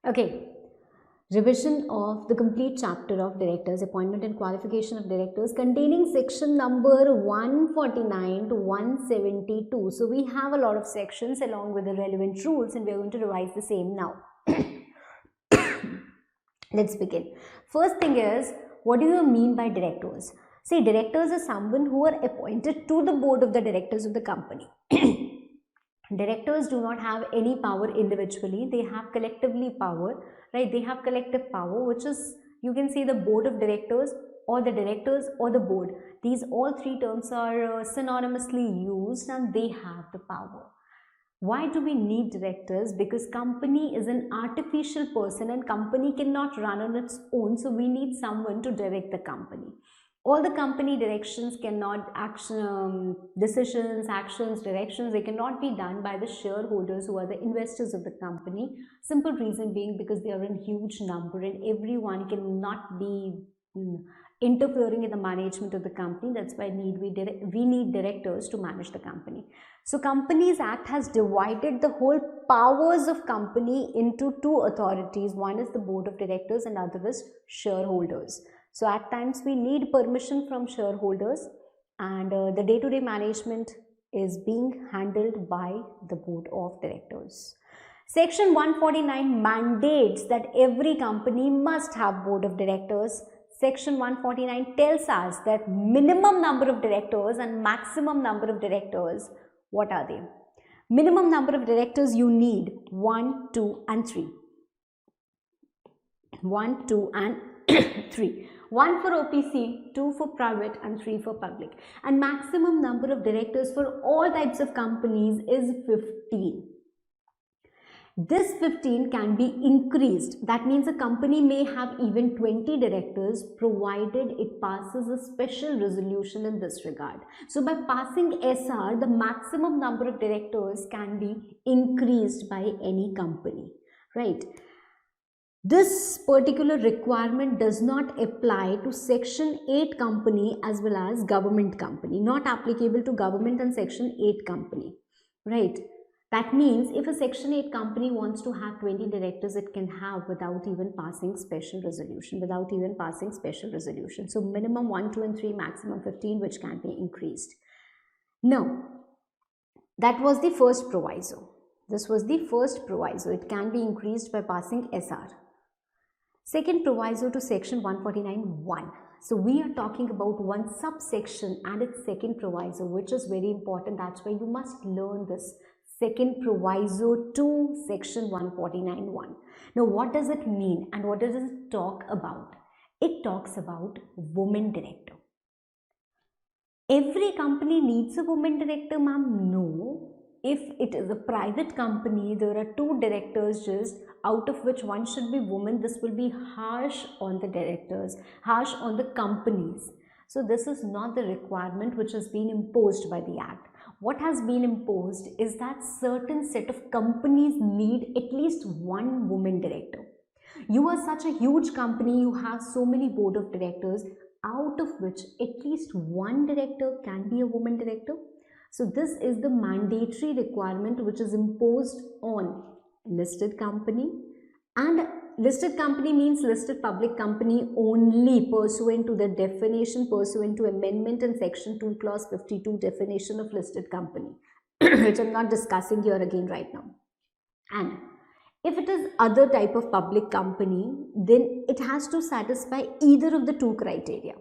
Okay. Revision of the complete chapter of directors, appointment and qualification of directors, containing section number 149 to 172. So we have a lot of sections along with the relevant rules, and we are going to revise the same now. Let's begin. First thing is, what do you mean by directors? See, directors are someone who are appointed to the board of the directors of the company. Directors do not have any power individually, they have collectively power, right? They have collective power, which is, you can say, the board of directors or the directors or the board. These all three terms are synonymously used, and they have the power. Why do we need directors? Because company is an artificial person and company cannot run on its own, so we need someone to direct the company. All the company directions cannot, decisions, actions, directions, they cannot be done by the shareholders who are the investors of the company. Simple reason being because they are in huge number and everyone cannot be interfering in the management of the company. That's why we need directors to manage the company. So Companies Act has divided the whole powers of company into two authorities. One is the board of directors and other is shareholders. So at times we need permission from shareholders, and the day-to-day management is being handled by the board of directors. Section 149 mandates that every company must have board of directors. Section 149 tells us that minimum number of directors and maximum number of directors, what are they? Minimum number of directors you need 1, 2 and 3. 1, 2 and 3. 1 for OPC, 2 for private and 3 for public. And maximum number of directors for all types of companies is 15. This 15 can be increased. That means a company may have even 20 directors provided it passes a special resolution in this regard. So by passing SR, the maximum number of directors can be increased by any company, right? This particular requirement does not apply to Section 8 company as well as government company, not applicable to government and Section 8 company, right? That means if a Section 8 company wants to have 20 directors, it can have without even passing special resolution, So minimum 1, 2 and 3, maximum 15, which can be increased. Now, that was the first proviso. This was the first proviso. It can be increased by passing SR. Second proviso to section 149(1). So we are talking about one subsection and its second proviso, which is very important. That's why you must learn this second proviso to section 149(1). Now, what does it mean and what does it talk about? It talks about woman director. Every company needs a woman director, ma'am? No. If it is a private company, there are 2 directors just, out of which one should be woman. This will be harsh on the directors, harsh on the companies. So this is not the requirement which has been imposed by the Act. What has been imposed is that certain set of companies need at least one woman director. You are such a huge company, you have so many board of directors, out of which at least one director can be a woman director. So this is the mandatory requirement which is imposed on listed company, and listed company means listed public company only pursuant to the definition pursuant to amendment in section 2 clause 52 definition of listed company, which I'm not discussing here again right now. And if it is other type of public company, then it has to satisfy either of the 2 criteria.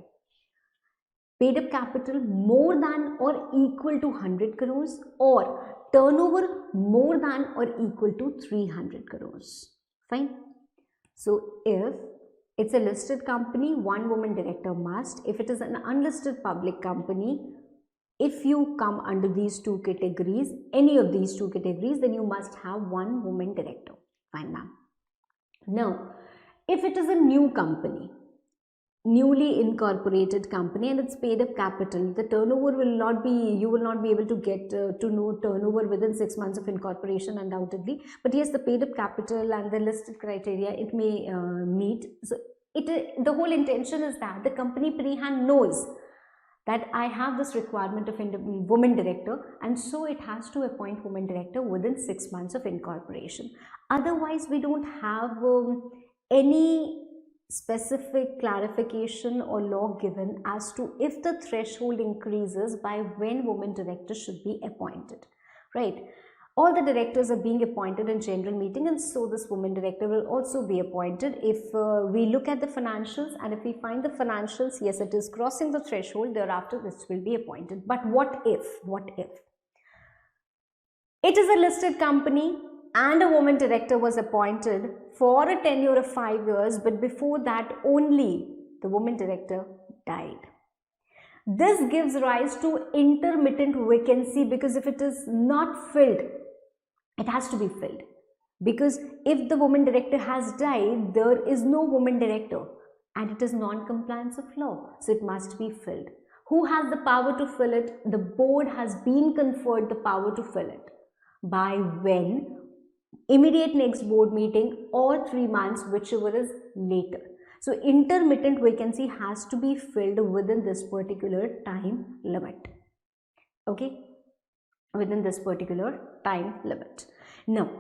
Paid up capital more than or equal to 100 crores or turnover more than or equal to 300 crores. Fine. So if it's a listed company, one woman director must. If it is an unlisted public company, if you come under these 2 categories, any of these 2 categories, then you must have one woman director. Fine, ma'am. Now, if it is a new company, newly incorporated company, and it's paid up capital, the turnover will not be, you will not be able to get to know turnover within 6 months of incorporation undoubtedly, but yes, the paid up capital and the listed criteria it may meet. So the whole intention is that the company pre-hand knows that I have this requirement of woman director, and so it has to appoint woman director within 6 months of incorporation. Otherwise, we don't have any specific clarification or law given as to if the threshold increases by when woman director should be appointed, right? All the directors are being appointed in general meeting, and so this woman director will also be appointed. If we look at the financials, and if we find the financials, yes, it is crossing the threshold, thereafter this will be appointed. But what if it is a listed company and a woman director was appointed for a tenure of 5 years, but before that only the woman director died? This gives rise to intermittent vacancy, because if it is not filled, it has to be filled, because if the woman director has died, there is no woman director, and it is non-compliance of law, so it must be filled. Who has the power to fill it? The board has been conferred the power to fill it. By when? Immediate next board meeting or 3 months, whichever is later. So intermittent vacancy has to be filled within this particular time limit. Okay, within this particular time limit. Now,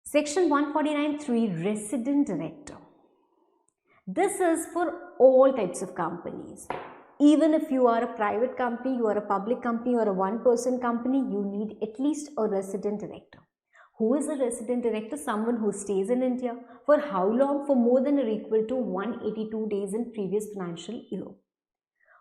section 149(3), resident director. This is for all types of companies. Even if you are a private company, you are a public company, or a one-person company, you need at least a resident director. Who is a resident director? Someone who stays in India. For how long? For more than or equal to 182 days in previous financial year.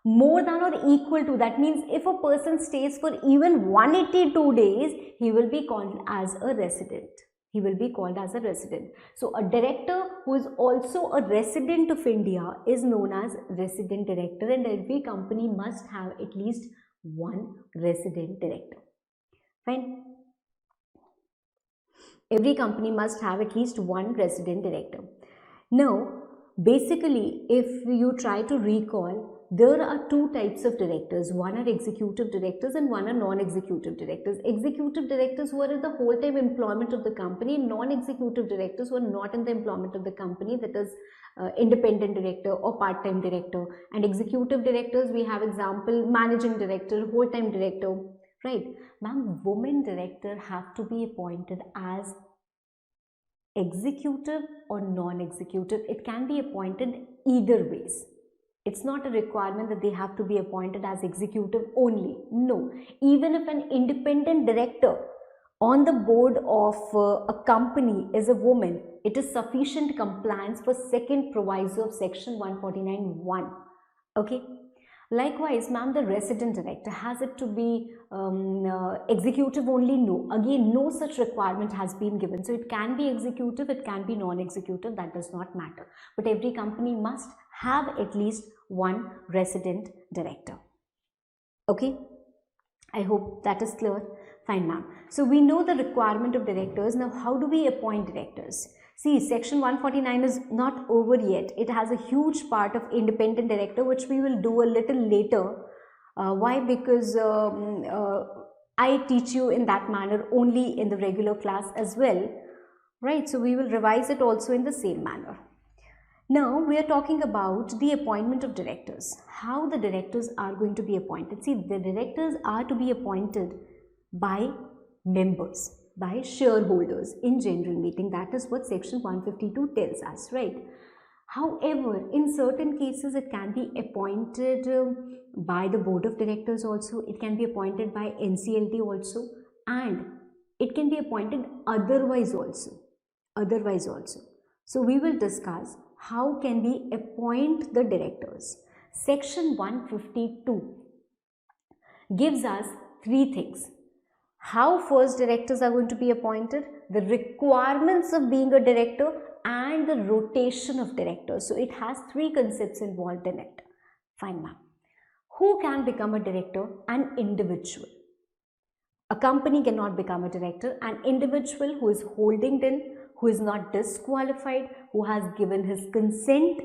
More than or equal to, that means if a person stays for even 182 days, he will be called as a resident. He will be called as a resident. So a director who is also a resident of India is known as resident director, and every company must have at least one resident director. Fine. Every company must have at least one resident director. Now, basically, if you try to recall, there are two types of directors. One are executive directors and one are non-executive directors. Executive directors who are in the whole time employment of the company, non-executive directors who are not in the employment of the company, that is independent director or part-time director. And executive directors, we have example managing director, whole-time director, right? Ma'am, women director have to be appointed as executive or non-executive. It can be appointed either ways. It's not a requirement that they have to be appointed as executive only. No, even if an independent director on the board of a company is a woman, it is sufficient compliance for second proviso of section 149(1). Okay. Likewise, ma'am, the resident director, has it to be executive only? No. Again, no such requirement has been given. So it can be executive, it can be non-executive, that does not matter. But every company must have at least one resident director. Okay, I hope that is clear. Fine, ma'am. So we know the requirement of directors. Now, how do we appoint directors? See, section 149 is not over yet. It has a huge part of independent director, which we will do a little later. Why? Because I teach you in that manner only in the regular class as well, right? So we will revise it also in the same manner. Now we are talking about the appointment of directors. How the directors are going to be appointed. See, the directors are to be appointed by members, by shareholders in general meeting. That is what section 152 tells us, right? However, in certain cases it can be appointed by the board of directors also. It can be appointed by NCLT also, and it can be appointed otherwise also. So we will discuss how can we appoint the directors. Section 152 gives us three things. How first directors are going to be appointed, the requirements of being a director, and the rotation of directors. So it has three concepts involved in it. Fine, ma'am. Who can become a director? An individual. A company cannot become a director. An individual who is holding in, who is not disqualified, who has given his consent,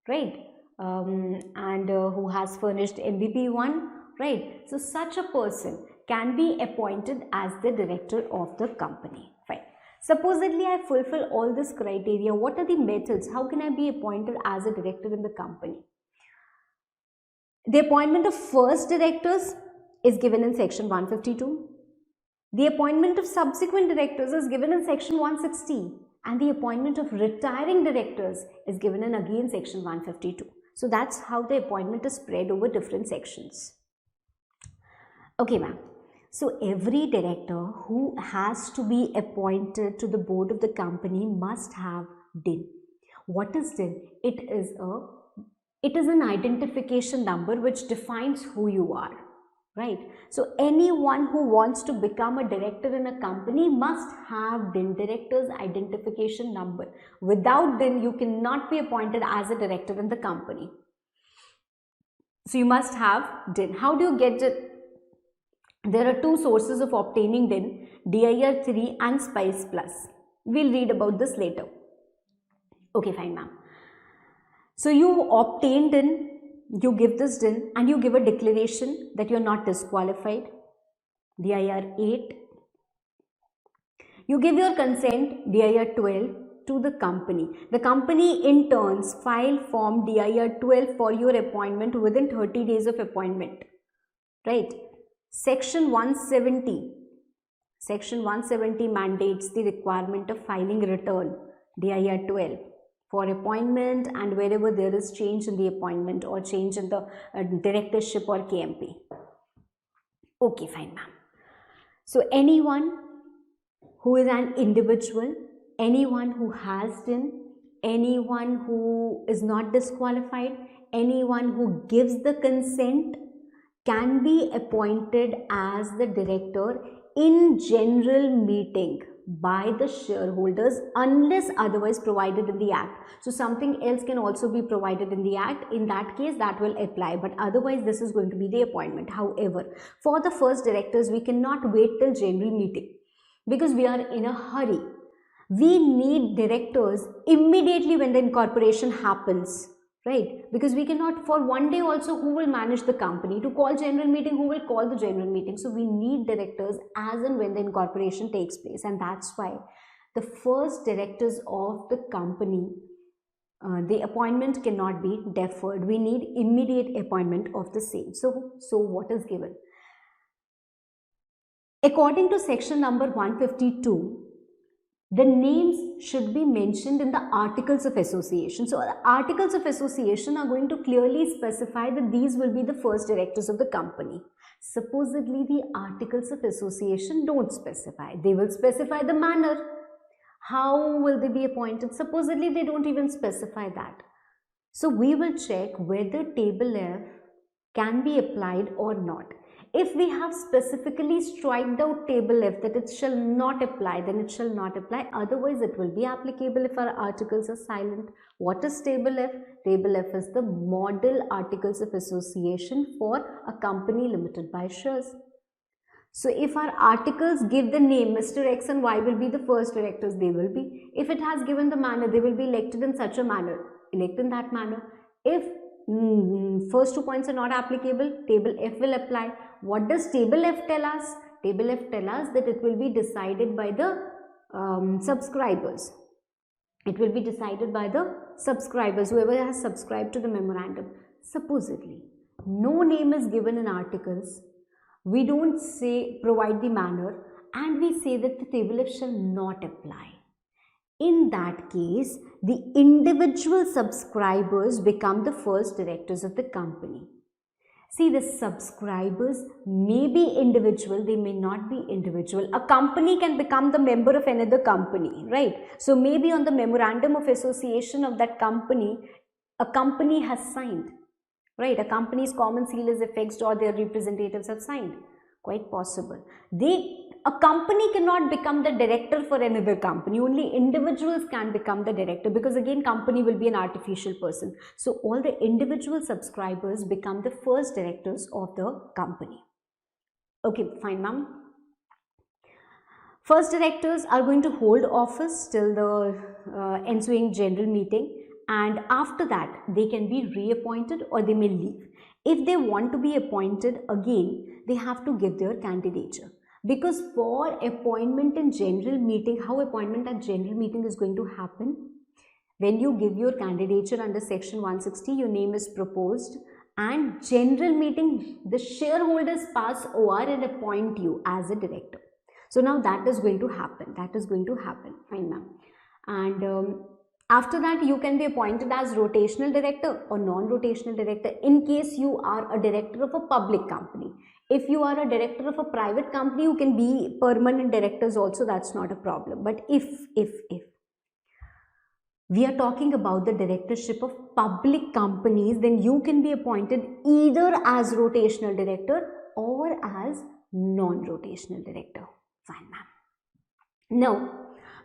right? And who has furnished MBP1, right? So such a person can be appointed as the director of the company. Fine. Supposedly I fulfill all this criteria. What are the methods? How can I be appointed as a director in the company? The appointment of first directors is given in section 152. The appointment of subsequent directors is given in section 160, and the appointment of retiring directors is given in again section 152. So that's how the appointment is spread over different sections. Okay, ma'am. So every director who has to be appointed to the board of the company must have DIN. What is DIN? It is an identification number which defines who you are, right? So anyone who wants to become a director in a company must have DIN, director's identification number. Without DIN, you cannot be appointed as a director in the company. So you must have DIN. How do you get it? There are two sources of obtaining DIN, DIR 3 and SPICE Plus. We'll read about this later. Okay, fine, ma'am. So you obtain DIN, you give this DIN, and you give a declaration that you're not disqualified, DIR 8. You give your consent, DIR 12, to the company. The company in turns file form DIR 12 for your appointment within 30 days of appointment, right? Section 170 mandates the requirement of filing return, DIR 12, for appointment and wherever there is change in the appointment or change in the directorship or KMP. Okay, fine, ma'am. So anyone who is an individual, anyone who has DIN, anyone who is not disqualified, anyone who gives the consent can be appointed as the director in general meeting by the shareholders unless otherwise provided in the act. So something else can also be provided in the act. In that case, that will apply, but otherwise this is going to be the appointment. However, for the first directors, we cannot wait till general meeting because we are in a hurry. We need directors immediately when the incorporation happens, right? Because we cannot, for one day also, who will manage the company? To call general meeting, who will call the general meeting? So we need directors as and when the incorporation takes place, and that's why the first directors of the company, the appointment cannot be deferred. We need immediate appointment of the same. So what is given? According to section number 152, the names should be mentioned in the articles of association. So the articles of association are going to clearly specify that these will be the first directors of the company. Supposedly the articles of association don't specify. They will specify the manner. How will they be appointed? Supposedly they don't even specify that. So we will check whether table F can be applied or not. If we have specifically striked out table F that it shall not apply, then it shall not apply. Otherwise, it will be applicable if our articles are silent. What is table F? Table F is the model articles of association for a company limited by shares. So if our articles give the name Mr. X and Y will be the first directors, they will be. If it has given the manner, they will be elected in such a manner, elect in that manner. If first 2 points are not applicable, table F will apply. What does table F tell us? Table F tell us that it will be decided by the subscribers. It will be decided by the subscribers, whoever has subscribed to the memorandum. Supposedly, no name is given in articles. We don't say provide the manner, and we say that the table F shall not apply. In that case, the individual subscribers become the first directors of the company. See, the subscribers may be individual, they may not be individual. A company can become the member of another company, right? So maybe on the memorandum of association of that company, a company has signed, right? A company's common seal is affixed or their representatives have signed. Quite possible. A company cannot become the director for another company. Only individuals can become the director, because again company will be an artificial person. So all the individual subscribers become the first directors of the company. Okay, fine, ma'am. First directors are going to hold office till the ensuing general meeting, and after that they can be reappointed or they may leave. If they want to be appointed again, they have to give their candidature. Because for appointment in general meeting, how appointment at general meeting is going to happen? When you give your candidature under section 160, your name is proposed and general meeting, the shareholders pass OR and appoint you as a director. So now that is going to happen. Fine, ma'am. And after that, you can be appointed as rotational director or non-rotational director in case you are a director of a public company. If you are a director of a private company, you can be permanent directors also, that's not a problem. But if we are talking about the directorship of public companies, then you can be appointed either as rotational director or as non-rotational director. Fine, ma'am. Now,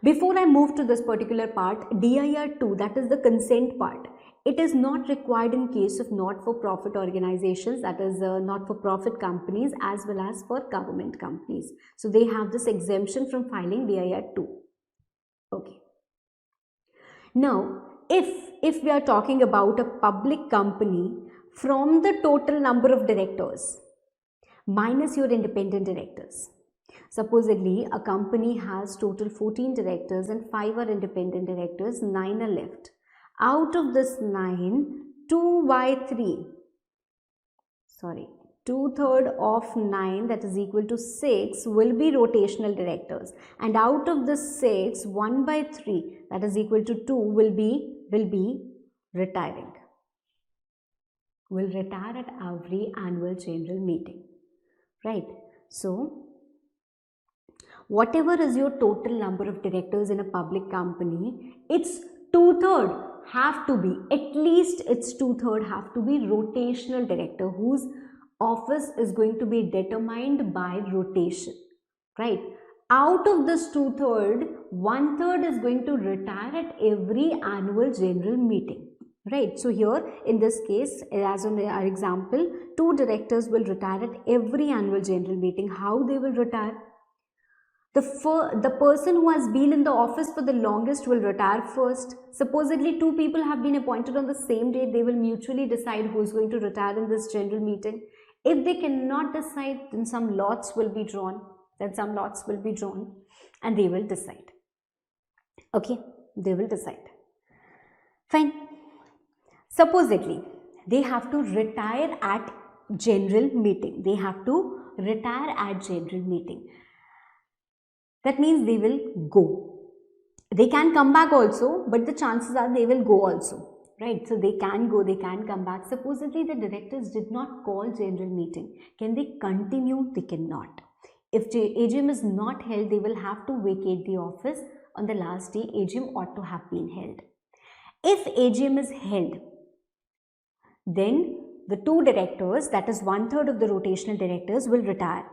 before I move to this particular part, DIR 2, that is the consent part, it is not required in case of not-for-profit organizations, that is not-for-profit companies, as well as for government companies. So they have this exemption from filing DIR 2. Okay. Now, if we are talking about a public company, from the total number of directors, minus your independent directors. Supposedly, a company has total 14 directors and 5 are independent directors, 9 are left. Out of this 9, 2/3 of 9, that is equal to 6, will be rotational directors, and out of the 6, 1/3, that is equal to 2, will be retiring. Will retire at every annual general meeting, right? So whatever is your total number of directors in a public company, its 2/3 have to be, at least its 2/3 have to be rotational director, whose office is going to be determined by rotation, right? Out of this 2/3, 1/3 is going to retire at every annual general meeting, right? So here in this case, as on our example, 2 directors will retire at every annual general meeting. How they will retire? The person who has been in the office for the longest will retire first. Supposedly 2 people have been appointed on the same day, they will mutually decide who is going to retire in this general meeting. If they cannot decide, then some lots will be drawn, and they will decide. Okay, they will decide. Fine. Supposedly, they have to retire at general meeting. That means they will go. They can come back also, but the chances are they will go also, right? So they can go, they can come back. Supposedly the directors did not call general meeting. Can they continue? They cannot. If AGM is not held, they will have to vacate the office on the last day AGM ought to have been held. If AGM is held, then the 2 directors, that is 1/3 of the rotational directors, will retire.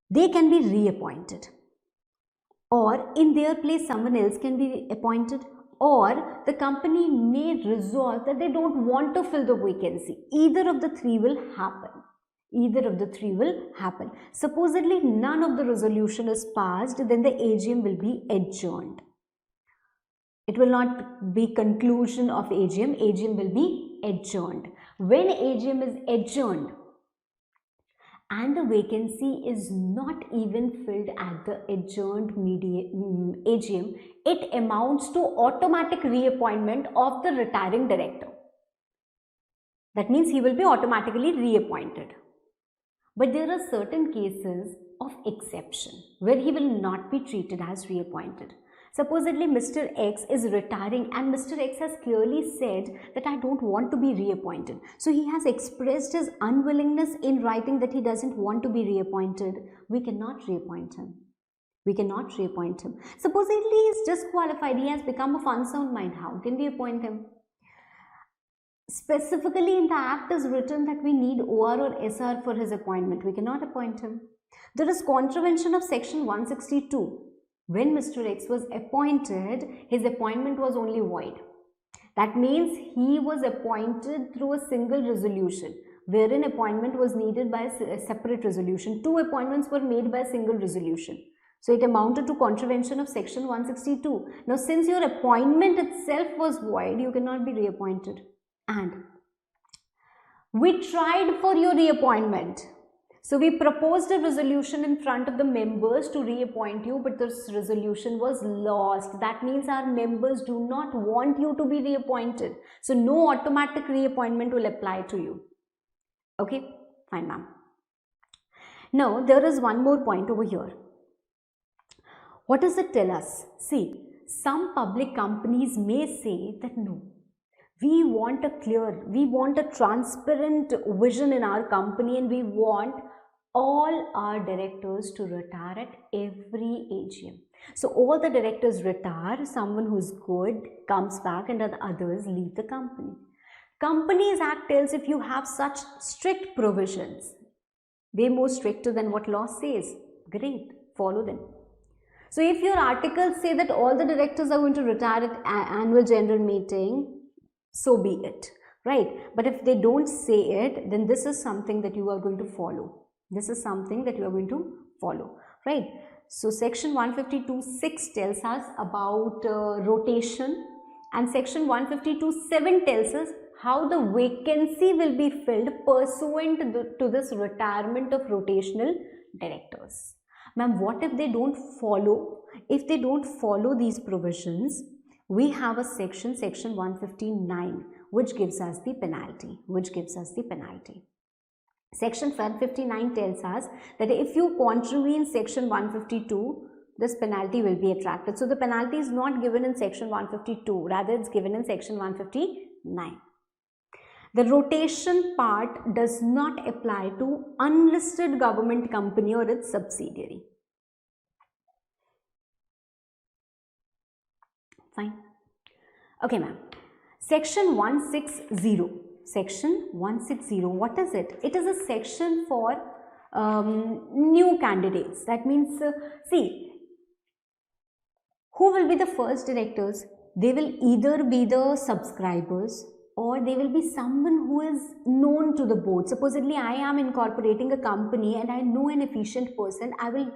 They can be reappointed, or in their place someone else can be appointed, or the company may resolve that they don't want to fill the vacancy. Either of the three will happen. Supposedly none of the resolution is passed, then the AGM will be adjourned. It will not be conclusion of AGM, AGM will be adjourned. When AGM is adjourned and the vacancy is not even filled at the adjourned AGM, it amounts to automatic reappointment of the retiring director. That means he will be automatically reappointed. But there are certain cases of exception where he will not be treated as reappointed. Supposedly Mr. X is retiring and Mr. X has clearly said that I don't want to be reappointed. So he has expressed his unwillingness in writing that he doesn't want to be reappointed. We cannot reappoint him. Supposedly he is disqualified. He has become of unsound mind. How can we appoint him? Specifically in the act is written that we need OR or SR for his appointment. We cannot appoint him. There is contravention of section 162. When Mr. X was appointed, his appointment was only void. That means he was appointed through a single resolution, wherein appointment was needed by a separate resolution. 2 appointments were made by a single resolution. So it amounted to contravention of section 162. Now since your appointment itself was void, you cannot be reappointed. And we tried for your reappointment. So we proposed a resolution in front of the members to reappoint you, but this resolution was lost. That means our members do not want you to be reappointed. So no automatic reappointment will apply to you. Okay, fine ma'am. Now there is one more point over here. What does it tell us? See, some public companies may say that no, we want a transparent vision in our company, and we want all our directors to retire at every AGM. So all the directors retire, someone who's good comes back, and the others leave the company. Companies Act tells if you have such strict provisions, way more stricter than what law says, great, follow them. So if your articles say that all the directors are going to retire at annual general meeting, so be it, right? But if they don't say it, then this is something that you are going to follow. This is something that you are going to follow, right? So section 152(6) tells us about rotation, and section 152(7) tells us how the vacancy will be filled pursuant to this retirement of rotational directors. Ma'am, what if they don't follow? If they don't follow these provisions, we have a section 159, which gives us the penalty, Section 159 tells us that if you contravene section 152, this penalty will be attracted. So the penalty is not given in section 152, rather it's given in section 159. The rotation part does not apply to unlisted government company or its subsidiary. Fine. Okay, ma'am. Section 160. Section 160. What is it? It is a section for new candidates. That means, see, who will be the first directors? They will either be the subscribers, or they will be someone who is known to the board. Supposedly, I am incorporating a company and I know an efficient person. I will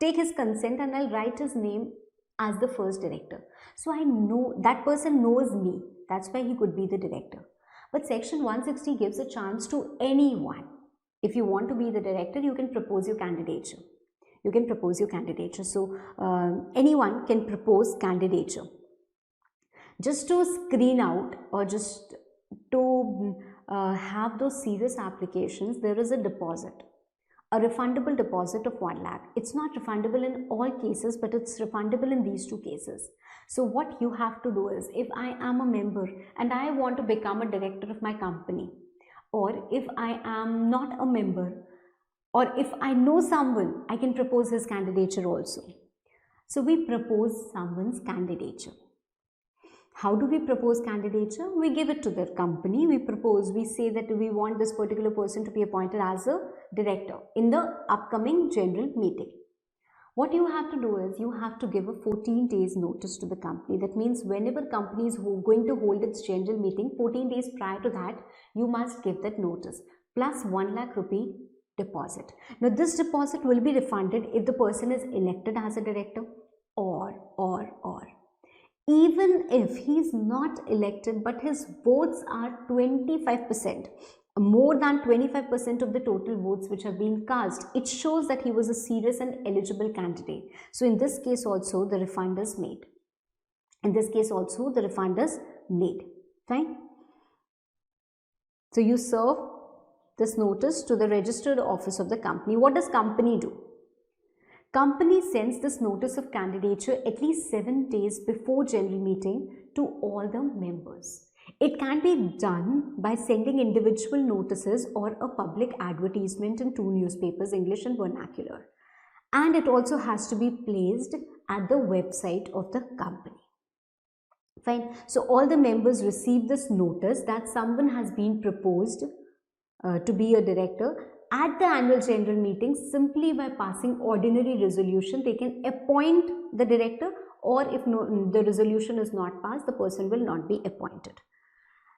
take his consent and I'll write his name as the first director. So I know that person knows me. That's why he could be the director. But section 160 gives a chance to anyone. If you want to be the director, you can propose your candidature. So anyone can propose candidature. Just to screen out, or just to have those serious applications, there is a deposit, a refundable deposit of 1 lakh. It's not refundable in all cases, but it's refundable in these 2 cases. So what you have to do is, if I am a member and I want to become a director of my company, or if I am not a member, or if I know someone, I can propose his candidature also. So we propose someone's candidature. How do we propose candidature? We give it to the company. We say that we want this particular person to be appointed as a director in the upcoming general meeting. What you have to do is, you have to give a 14 days notice to the company. That means whenever company is going to hold its general meeting, 14 days prior to that, you must give that notice, plus 1 lakh rupee deposit. Now this deposit will be refunded if the person is elected as a director, or even if he is not elected but his votes are 25%, more than 25% of the total votes which have been cast, it shows that he was a serious and eligible candidate. So in this case also the refund is made. Fine. So you serve this notice to the registered office of the company. What does company do? Company sends this notice of candidature at least 7 days before general meeting to all the members. It can be done by sending individual notices or a public advertisement in 2 newspapers, English and vernacular. And it also has to be placed at the website of the company. Fine. So all the members receive this notice that someone has been proposed to be a director. At the annual general meeting, simply by passing ordinary resolution, they can appoint the director, or if the resolution is not passed, the person will not be appointed.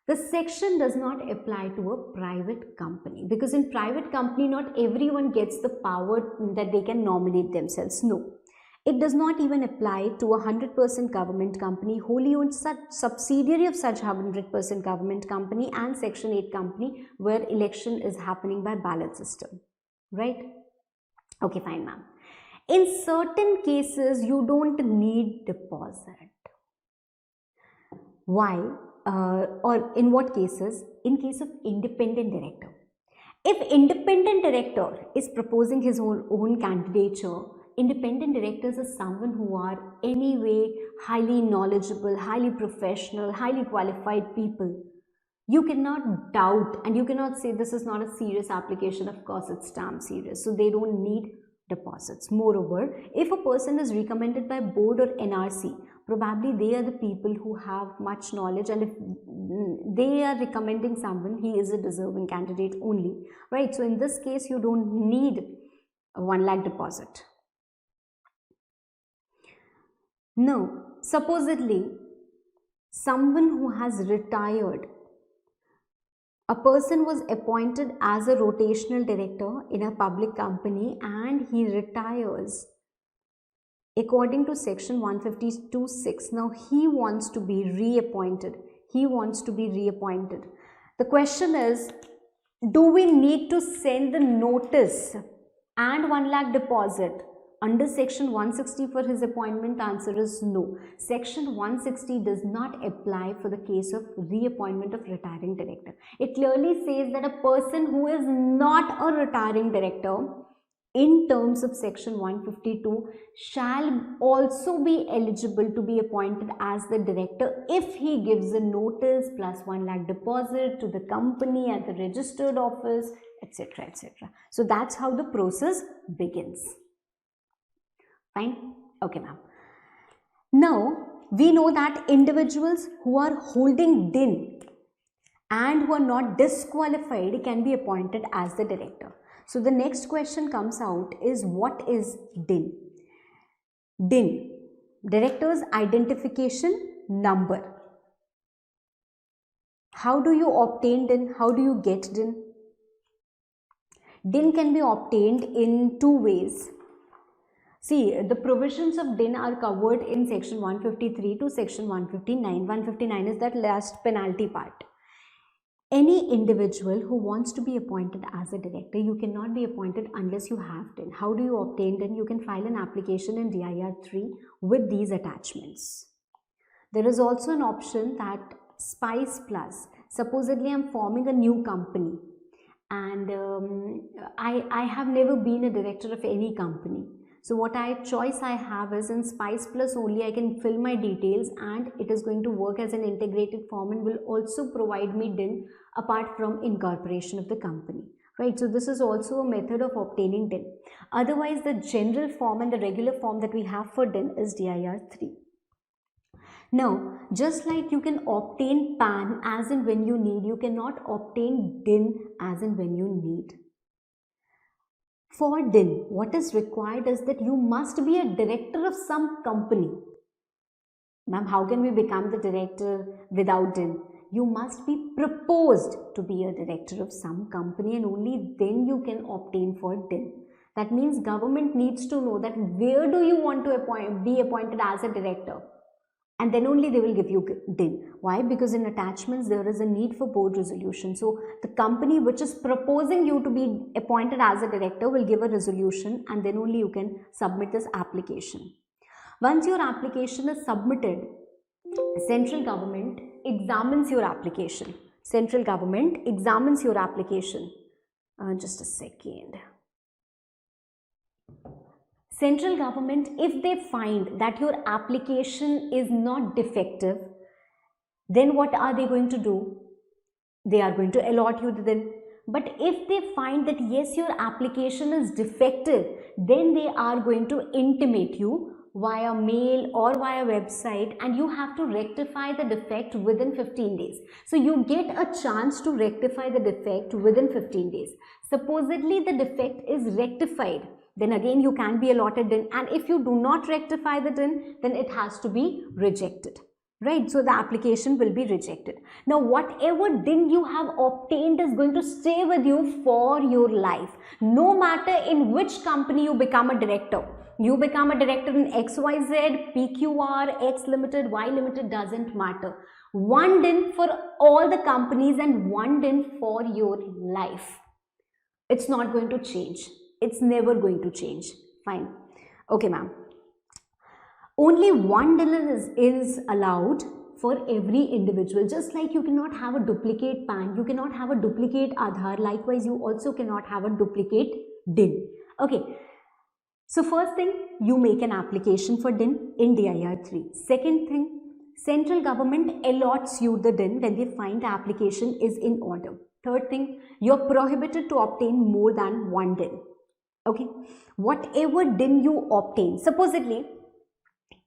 The section does not apply to a private company, because in private company, not everyone gets the power that they can nominate themselves. No. It does not even apply to a 100% government company, wholly owned subsidiary of such 100% government company, and section 8 company where election is happening by ballot system, right? Okay, fine ma'am. In certain cases, you don't need deposit. Why? or in what cases? In case of independent director. If independent director is proposing his own candidature, independent directors is someone who are anyway highly knowledgeable, highly professional, highly qualified people. You cannot doubt and you cannot say this is not a serious application. Of course it's damn serious. So they don't need deposits. Moreover, if a person is recommended by board or NRC, probably they are the people who have much knowledge, and if they are recommending someone, he is a deserving candidate only, right? So in this case you don't need a 1 lakh deposit. Now supposedly someone who has retired, a person was appointed as a rotational director in a public company and he retires according to section 152(6). Now he wants to be reappointed. The question is, do we need to send the notice and 1 lakh deposit under section 160 for his appointment? The answer is no. Section 160 does not apply for the case of reappointment of retiring director. It clearly says that a person who is not a retiring director in terms of section 152 shall also be eligible to be appointed as the director if he gives a notice plus 1 lakh deposit to the company at the registered office, etc., etc. So that's how the process begins. Fine. Okay, ma'am. Now we know that individuals who are holding DIN and who are not disqualified can be appointed as the director. So the next question comes out is, what is DIN? DIN, Director's Identification Number. How do you obtain DIN? How do you get DIN? DIN can be obtained in two ways. See, the provisions of DIN are covered in section 153 to section 159. 159 is that last penalty part. Any individual who wants to be appointed as a director, you cannot be appointed unless you have DIN. How do you obtain DIN? You can file an application in DIR 3 with these attachments. There is also an option that Spice Plus. Supposedly I am forming a new company and I have never been a director of any company. So what choice I have is in Spice Plus only I can fill my details and it is going to work as an integrated form and will also provide me DIN apart from incorporation of the company. Right, so this is also a method of obtaining DIN. Otherwise, the general form and the regular form that we have for DIN is DIR 3. Now, just like you can obtain PAN as and when you need, you cannot obtain DIN as and when you need. For DIN, what is required is that you must be a director of some company. Ma'am, how can we become the director without DIN? You must be proposed to be a director of some company and only then you can obtain for DIN. That means government needs to know that where do you want to be appointed as a director, and then only they will give you DIN. Why? Because in attachments there is a need for board resolution. So the company which is proposing you to be appointed as a director will give a resolution and then only you can submit this application. Once your application is submitted, central government examines your application. Central government examines your application. Just a second. Central government, if they find that your application is not defective, then what are they going to do? They are going to allot you the DIN. But if they find that yes, your application is defective, then they are going to intimate you via mail or via website, and you have to rectify the defect within 15 days. So you get a chance to rectify the defect within 15 days. Supposedly the defect is rectified, then again you can be allotted DIN, and if you do not rectify the DIN, then it has to be rejected. Right, so the application will be rejected. Now whatever DIN you have obtained is going to stay with you for your life. No matter in which company you become a director. You become a director in XYZ, PQR, X Limited, Y Limited, doesn't matter. One DIN for all the companies and one DIN for your life. It's not going to change. It's never going to change. Fine. Okay, ma'am. Only one DIN is allowed for every individual. Just like you cannot have a duplicate PAN, you cannot have a duplicate Aadhaar, likewise you also cannot have a duplicate DIN. Okay, so first thing, you make an application for DIN in DIR 3. Second thing, central government allots you the DIN when they find the application is in order. Third thing, you're prohibited to obtain more than one DIN. Okay, whatever DIN you obtain, supposedly,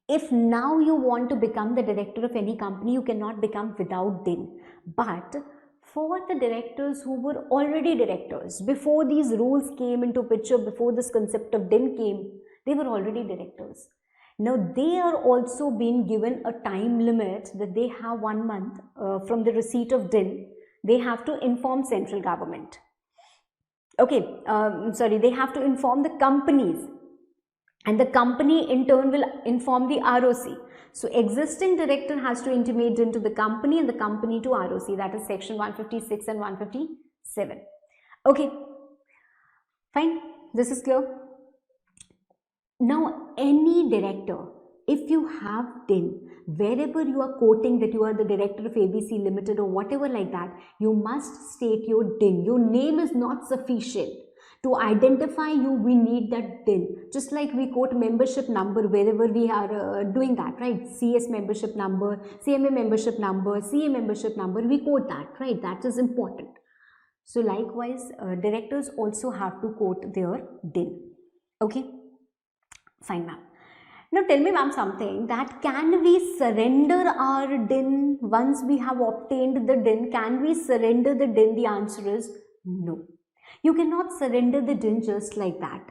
if now you want to become the director of any company, you cannot become without DIN. But for the directors who were already directors, before these rules came into picture, before this concept of DIN came, they were already directors. Now they are also being given a time limit that they have 1 month from the receipt of DIN. They have to inform central government. Okay, they have to inform the companies, and the company in turn will inform the ROC. So existing director has to intimate DIN to the company and the company to ROC. That is section 156 and 157. Okay, fine, this is clear. Now any director, if you have DIN, wherever you are quoting that you are the director of ABC Limited or whatever like that, you must state your DIN. Your name is not sufficient. To identify you, we need that DIN. Just like we quote membership number wherever we are doing that, right? CS membership number, CMA membership number, CA membership number, we quote that, right? That is important. So likewise, directors also have to quote their DIN. Okay, fine ma'am. Now tell me ma'am something, that can we surrender our DIN once we have obtained the DIN? Can we surrender the DIN? The answer is no. You cannot surrender the DIN just like that.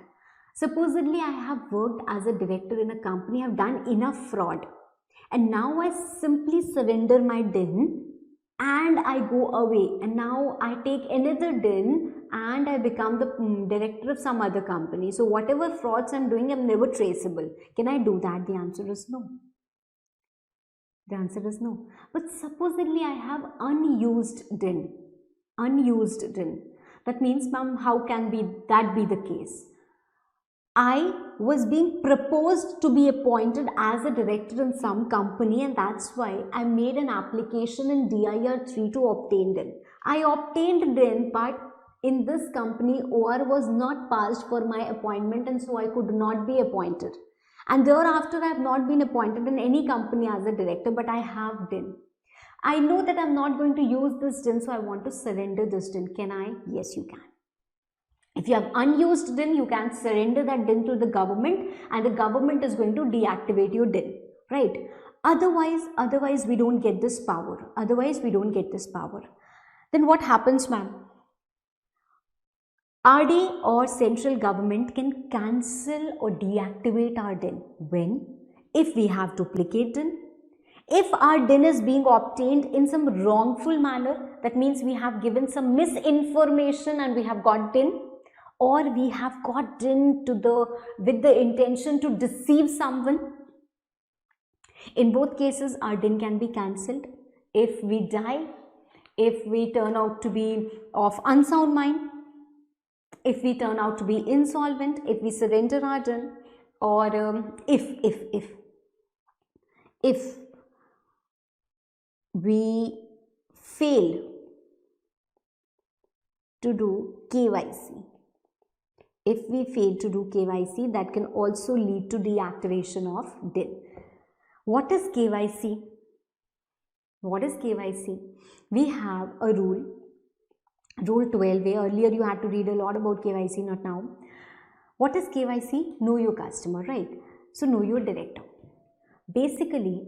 Supposedly I have worked as a director in a company, I have done enough fraud, and now I simply surrender my DIN and I go away, and now I take another DIN and I become the director of some other company. So whatever frauds I'm doing, I'm never traceable. Can I do that? The answer is no. The answer is no. But supposedly I have unused DIN. Unused DIN. That means, ma'am, how can that be the case? I was being proposed to be appointed as a director in some company, and that's why I made an application in DIR 3 to obtain DIN. I obtained DIN, but in this company OR was not passed for my appointment, and so I could not be appointed. And thereafter I have not been appointed in any company as a director, but I have DIN. I know that I'm not going to use this DIN, so I want to surrender this DIN. Can I? Yes, you can. If you have unused DIN, you can surrender that DIN to the government, and the government is going to deactivate your DIN, right? Otherwise we don't get this power. Otherwise we don't get this power. Then what happens, ma'am? RD or central government can cancel or deactivate our DIN. When? If we have duplicate DIN. If our DIN is being obtained in some wrongful manner, that means we have given some misinformation and we have got DIN, or we have got DIN with the intention to deceive someone. In both cases, our DIN can be cancelled. If we die, if we turn out to be of unsound mind, if we turn out to be insolvent, if we surrender our DIN, or if we fail to do KYC. If we fail to do KYC, that can also lead to deactivation of DIN. What is KYC? What is KYC? We have a rule 12A. Earlier you had to read a lot about KYC, not now. What is KYC? Know your customer, right? So know your director. Basically,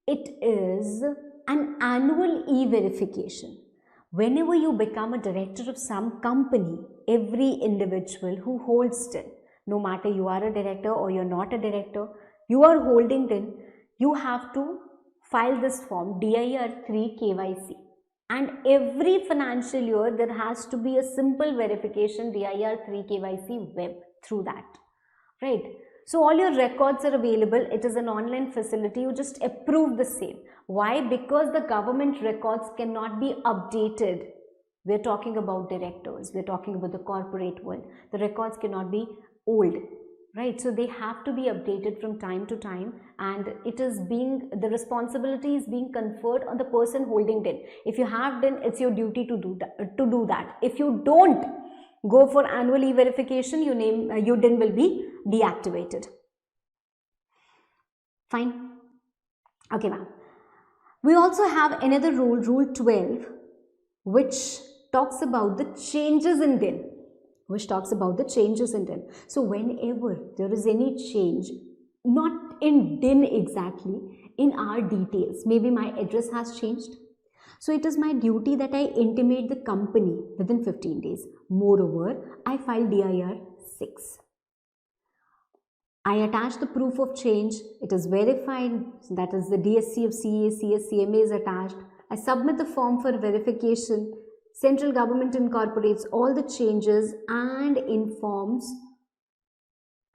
it is an annual e-verification. Whenever you become a director of some company, every individual who holds DIN, no matter you are a director or you're not a director, you are holding DIN, you have to file this form DIR 3 KYC. And every financial year there has to be a simple verification DIR 3 KYC web through that, right? So all your records are available. It is an online facility. You just approve the same. Why? Because the government records cannot be updated. We're talking about directors. We're talking about the corporate world. The records cannot be old. right? So they have to be updated from time to time, and the responsibility is being conferred on the person holding DIN. If you have DIN, it's your duty to do that. If you don't go for annual e-verification, your DIN will be deactivated. Fine. Okay, ma'am. We also have another rule, Rule 12, which talks about the changes in DIN. So whenever there is any change, not in DIN exactly, in our details, maybe my address has changed. So it is my duty that I intimate the company within 15 days. Moreover, I file DIR 6. I attach the proof of change. It is verified, that is the DSC of CA, CS, CMA is attached. I submit the form for verification. Central government incorporates all the changes and informs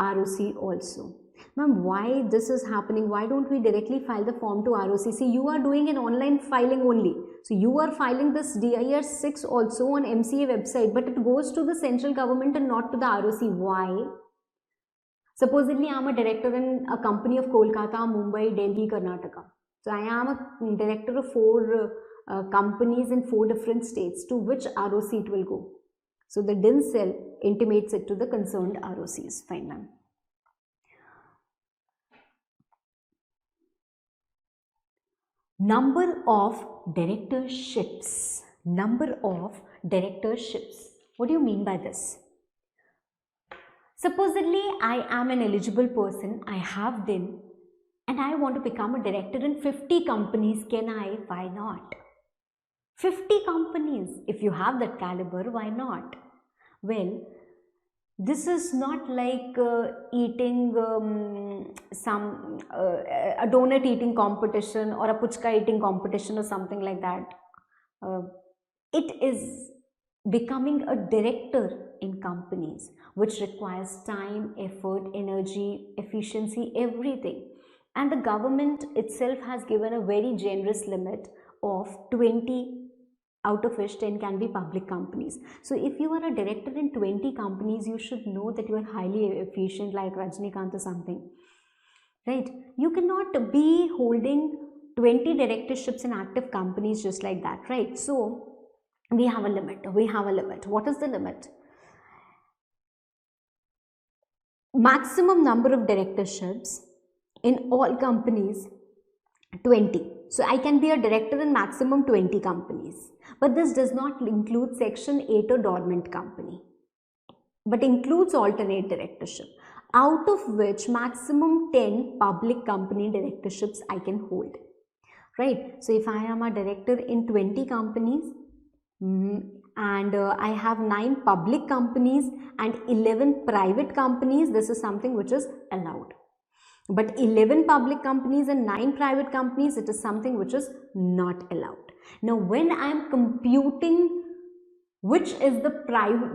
ROC also. Ma'am, why this is happening? Why don't we directly file the form to ROC? See, you are doing an online filing only. So you are filing this DIR 6 also on MCA website, but it goes to the central government and not to the ROC. Why? Supposedly, I am a director in a company of Kolkata, Mumbai, Delhi, Karnataka. So I am a director of 4 companies in 4 different states. To which ROC it will go? So the DIN cell intimates it to the concerned ROCs. Fine, ma'am. Number of directorships. What do you mean by this? Supposedly, I am an eligible person, I have DIN, and I want to become a director in 50 companies. Can I? Why not? 50 companies. If you have that caliber, why not? Well, this is not like eating a donut eating competition or a puchka eating competition or something like that. It is becoming a director in companies, which requires time, effort, energy, efficiency, everything. And the government itself has given a very generous limit of 20, out of which 10 can be public companies. So if you are a director in 20 companies, you should know that you are highly efficient, like Rajnikant or something, right? You cannot be holding 20 directorships in active companies just like that, right? So we have a limit. What is the limit? Maximum number of directorships in all companies, 20. So I can be a director in maximum 20 companies. But this does not include Section 8 or dormant company, but includes alternate directorship, out of which maximum 10 public company directorships I can hold, right? So if I am a director in 20 companies, and I have 9 public companies and 11 private companies, this is something which is allowed. But 11 public companies and 9 private companies, it is something which is not allowed. Now, when I am computing which is the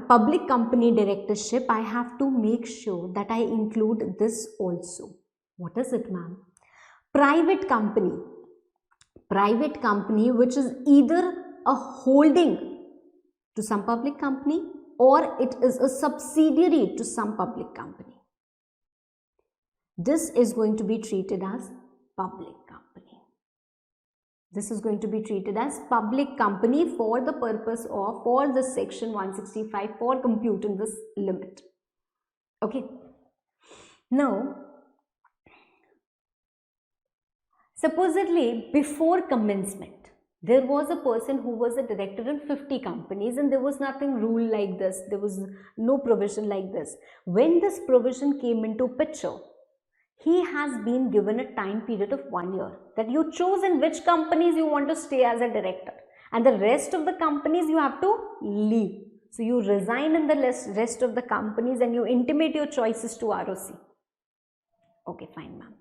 public company directorship, I have to make sure that I include this also. What is it, ma'am? Private company, which is either a holding to some public company or it is a subsidiary to some public company. This is going to be treated as public company. For the purpose of, for the section 165, for computing this limit. Okay. Now, supposedly before commencement, there was a person who was a director in 50 companies and there was nothing rule like this. There was no provision like this. When this provision came into picture, he has been given a time period of 1 year, that you choose in which companies you want to stay as a director, and the rest of the companies you have to leave. So you resign in the rest of the companies and you intimate your choices to ROC. Okay, fine, ma'am.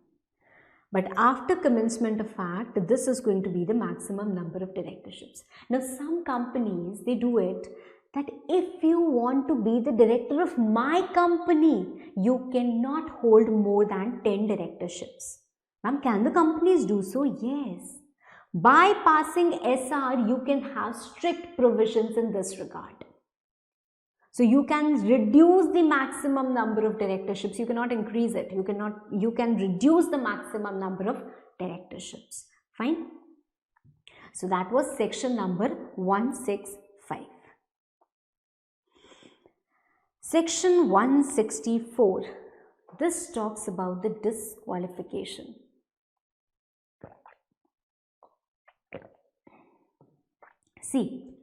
But after commencement of act, this is going to be the maximum number of directorships. Now, some companies, they do it that if you want to be the director of my company, you cannot hold more than 10 directorships. Ma'am, can the companies do so? Yes. By passing SR, you can have strict provisions in this regard. So you can reduce the maximum number of directorships. You cannot increase it. You can reduce the maximum number of directorships. Fine. So that was section number 165. Section 164. This talks about the disqualification. See,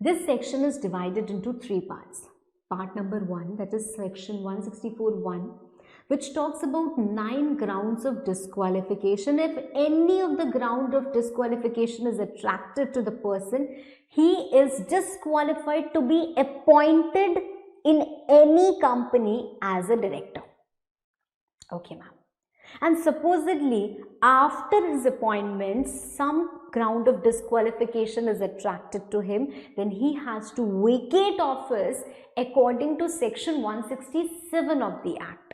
this section is divided into three parts. Part number 1, that is section 164.1, which talks about 9 grounds of disqualification. If any of the ground of disqualification is attracted to the person, he is disqualified to be appointed in any company as a director. Okay, ma'am. And supposedly, after his appointment, some ground of disqualification is attracted to him, then he has to vacate office according to section 167 of the Act.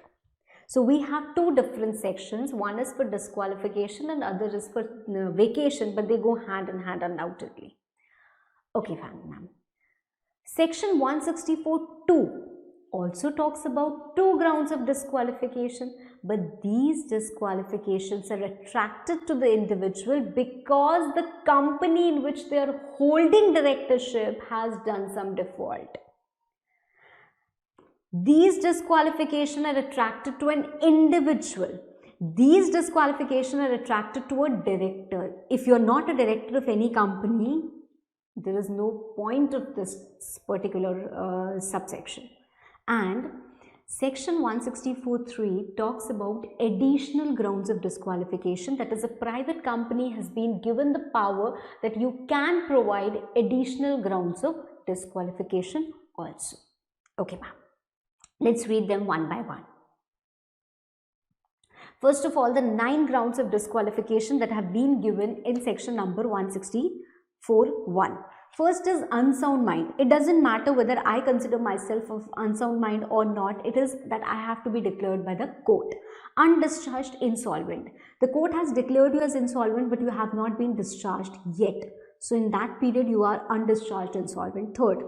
So we have two different sections. One is for disqualification and other is for vacation, but they go hand in hand undoubtedly. Okay, fine, ma'am. Section 164.2 also talks about 2 grounds of disqualification, but these disqualifications are attracted to the individual because the company in which they are holding directorship has done some default. These disqualifications are attracted to an individual. These disqualifications are attracted to a director. If you are not a director of any company, there is no point of this particular subsection. And section 164.3 talks about additional grounds of disqualification. That is, a private company has been given the power that you can provide additional grounds of disqualification also. Okay, ma'am. Let's read them one by one. First of all, the 9 grounds of disqualification that have been given in section number 164.1. First is unsound mind. It doesn't matter whether I consider myself of unsound mind or not. It is that I have to be declared by the court. Undischarged insolvent. The court has declared you as insolvent, but you have not been discharged yet. So in that period, you are undischarged insolvent. Third,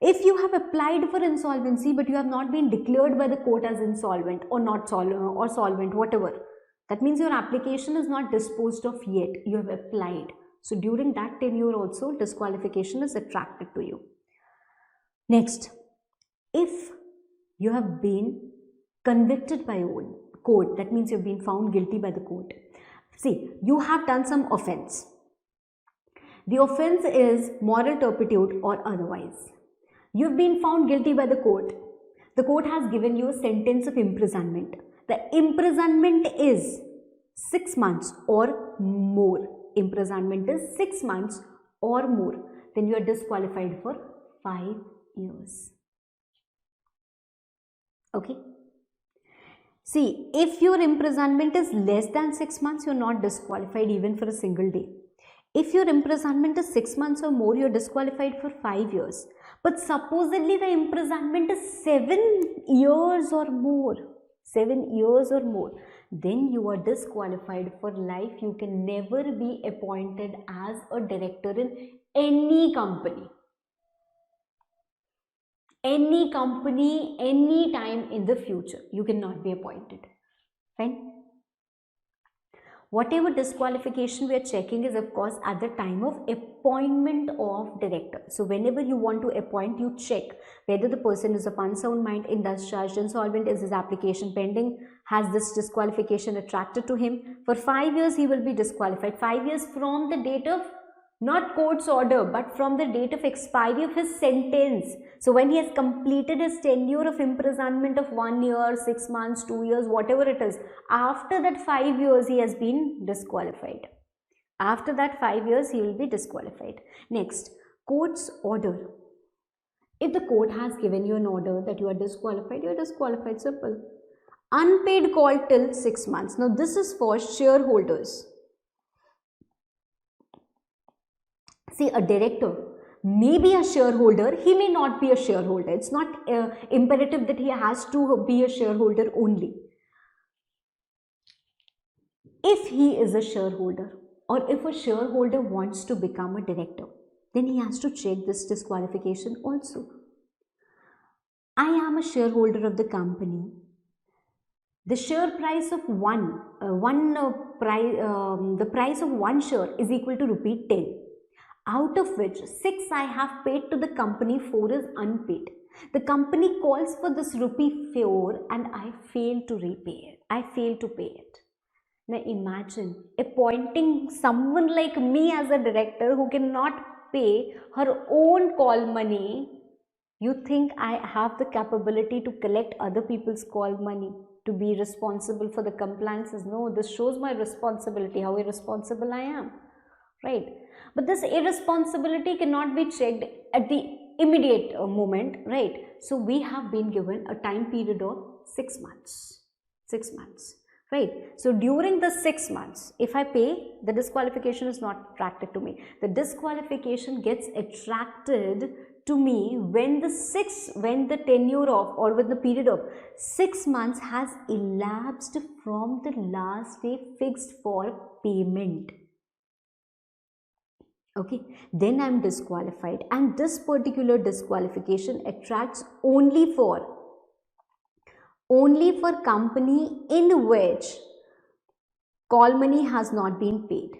if you have applied for insolvency, but you have not been declared by the court as insolvent or not or solvent, whatever, that means your application is not disposed of yet. You have applied. So during that tenure also, disqualification is attracted to you. Next, if you have been convicted by a court, that means you have been found guilty by the court. See, you have done some offense. The offense is moral turpitude or otherwise. You have been found guilty by the court. The court has given you a sentence of imprisonment. The imprisonment is 6 months or more. Imprisonment is 6 months or more. Then you are disqualified for 5 years. Okay. See, if your imprisonment is less than 6 months, you are not disqualified even for a single day. If your imprisonment is 6 months or more, you are disqualified for 5 years. But supposedly the imprisonment is 7 years or more. 7 years or more. Then you are disqualified for life. You can never be appointed as a director in any company. Any company, any time in the future, you cannot be appointed. Fine. Whatever disqualification we are checking is, of course, at the time of appointment of director. So whenever you want to appoint, you check whether the person is of unsound mind, discharged, insolvent, is his application pending, has this disqualification attracted to him. For 5 years, he will be disqualified. 5 years from the date of, not court's order, but from the date of expiry of his sentence. So when he has completed his tenure of imprisonment of 1 year, 6 months, 2 years, whatever it is, after that 5 years, he has been disqualified. After that 5 years, he will be disqualified. Next, court's order. If the court has given you an order that you are disqualified, you are disqualified, simple. Unpaid call till 6 months. Now this is for shareholders. See, a director may be a shareholder, he may not be a shareholder. It's not imperative that he has to be a shareholder only. If he is a shareholder or if a shareholder wants to become a director, then he has to check this disqualification also. I am a shareholder of the company. The share price of the price of one share is equal to rupee 10, out of which 6 I have paid to the company, 4 is unpaid. The company calls for this rupee 4 and I fail to repay it. I fail to pay it. Now imagine appointing someone like me as a director who cannot pay her own call money. You think I have the capability to collect other people's call money, to be responsible for the compliances? No, this shows my responsibility, how irresponsible I am, right? But this irresponsibility cannot be checked at the immediate moment, right? So we have been given a time period of 6 months. 6 months. Right. So during the 6 months, if I pay, the disqualification is not attracted to me. The disqualification gets attracted to me when the tenure of, or when the period of 6 months has elapsed from the last day fixed for payment. Okay, then I am disqualified, and this particular disqualification attracts only for company in which call money has not been paid.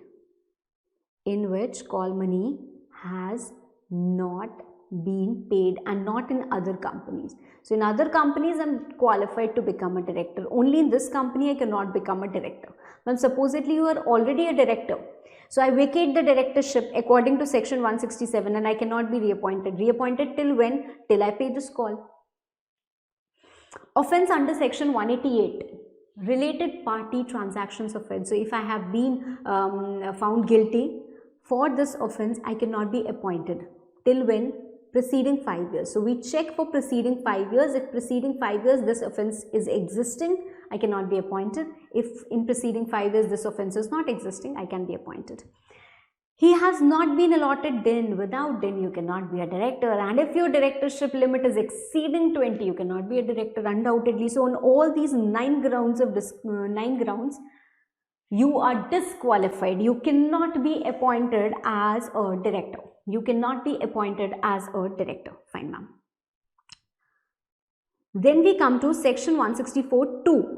In which call money has not been paid, and not in other companies. So in other companies I am qualified to become a director. Only in this company I cannot become a director. Now supposedly you are already a director. So I vacate the directorship according to section 167 and I cannot be reappointed. Reappointed till when? Till I pay this call. Offense under section 188, related party transactions offense. So if I have been found guilty for this offense, I cannot be appointed. Till when? Preceding 5 years. So we check for preceding 5 years. If preceding 5 years this offense is existing, I cannot be appointed. If in preceding 5 years this offense is not existing, I can be appointed. He has not been allotted DIN. Without DIN, you cannot be a director. And if your directorship limit is exceeding 20, you cannot be a director undoubtedly. So on all these 9 grounds, you are disqualified. You cannot be appointed as a director. You cannot be appointed as a director. Fine, ma'am. Then we come to section 164(2).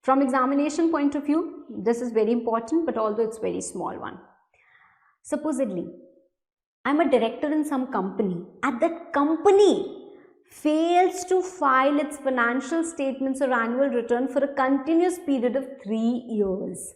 From examination point of view, this is very important, but although it's very small one. Supposedly, I'm a director in some company, and that company fails to file its financial statements or annual return for a continuous period of 3 years.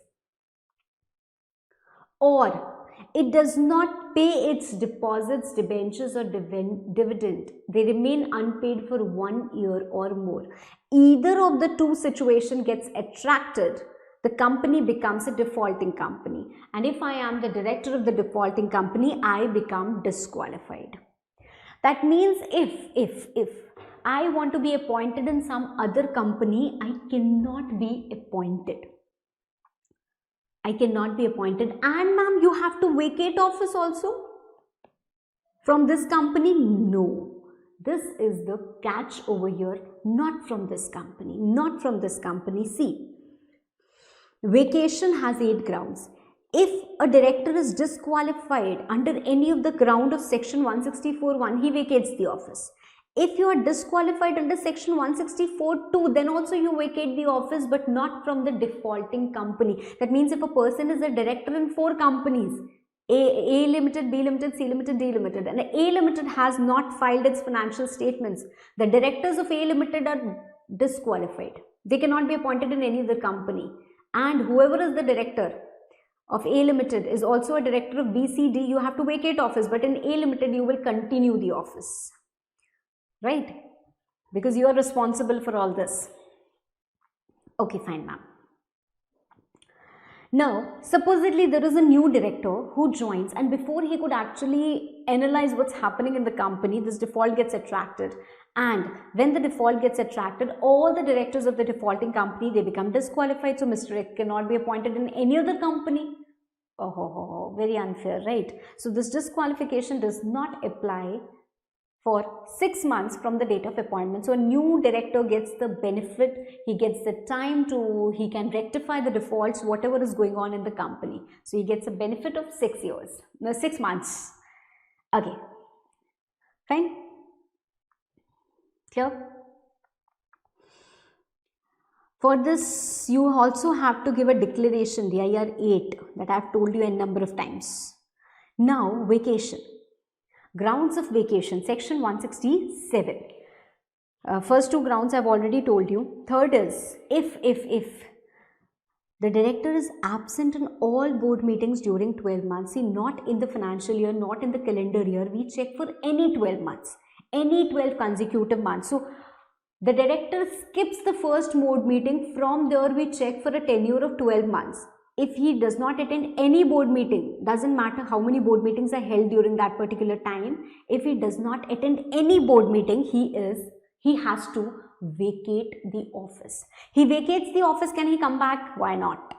Or it does not pay its deposits, debentures or dividend. They remain unpaid for 1 year or more. Either of the two situations gets attracted, the company becomes a defaulting company. And if I am the director of the defaulting company, I become disqualified. That means if I want to be appointed in some other company, I cannot be appointed. I cannot be appointed. And ma'am, you have to vacate office also from this company? No. This is the catch over here. Not from this company. Not from this company. See, vacation has 8 grounds. If a director is disqualified under any of the ground of section 164(1), he vacates the office. If you are disqualified under section 164(2), then also you vacate the office, but not from the defaulting company. That means if a person is a director in 4 companies, A Limited, B Limited, C Limited, D Limited, and A Limited has not filed its financial statements, the directors of A Limited are disqualified. They cannot be appointed in any other company. And whoever is the director of A Limited is also a director of B, C, D, you have to vacate office, but in A Limited you will continue the office. Right? Because you are responsible for all this. Okay, fine, ma'am. Now, supposedly there is a new director who joins, and before he could actually analyze what's happening in the company, this default gets attracted. And when the default gets attracted, all the directors of the defaulting company, they become disqualified. So Mr. X cannot be appointed in any other company. Oh, very unfair, right? So this disqualification does not apply for 6 months from the date of appointment. So a new director gets the benefit, he gets the time he can rectify the defaults, whatever is going on in the company. So he gets a benefit of 6 months. Okay, fine. Clear? For this, you also have to give a declaration, the IR 8, that I have told you a number of times. Now, vacation. Grounds of vacation, section 167. First two grounds I've already told you. Third is, if the director is absent in all board meetings during 12 months, see, not in the financial year, not in the calendar year, we check for any 12 months, any 12 consecutive months. So, the director skips the first board meeting, from there we check for a tenure of 12 months. If he does not attend any board meeting, doesn't matter how many board meetings are held during that particular time, if he does not attend any board meeting, he has to vacate the office. He vacates the office, can he come back? Why not?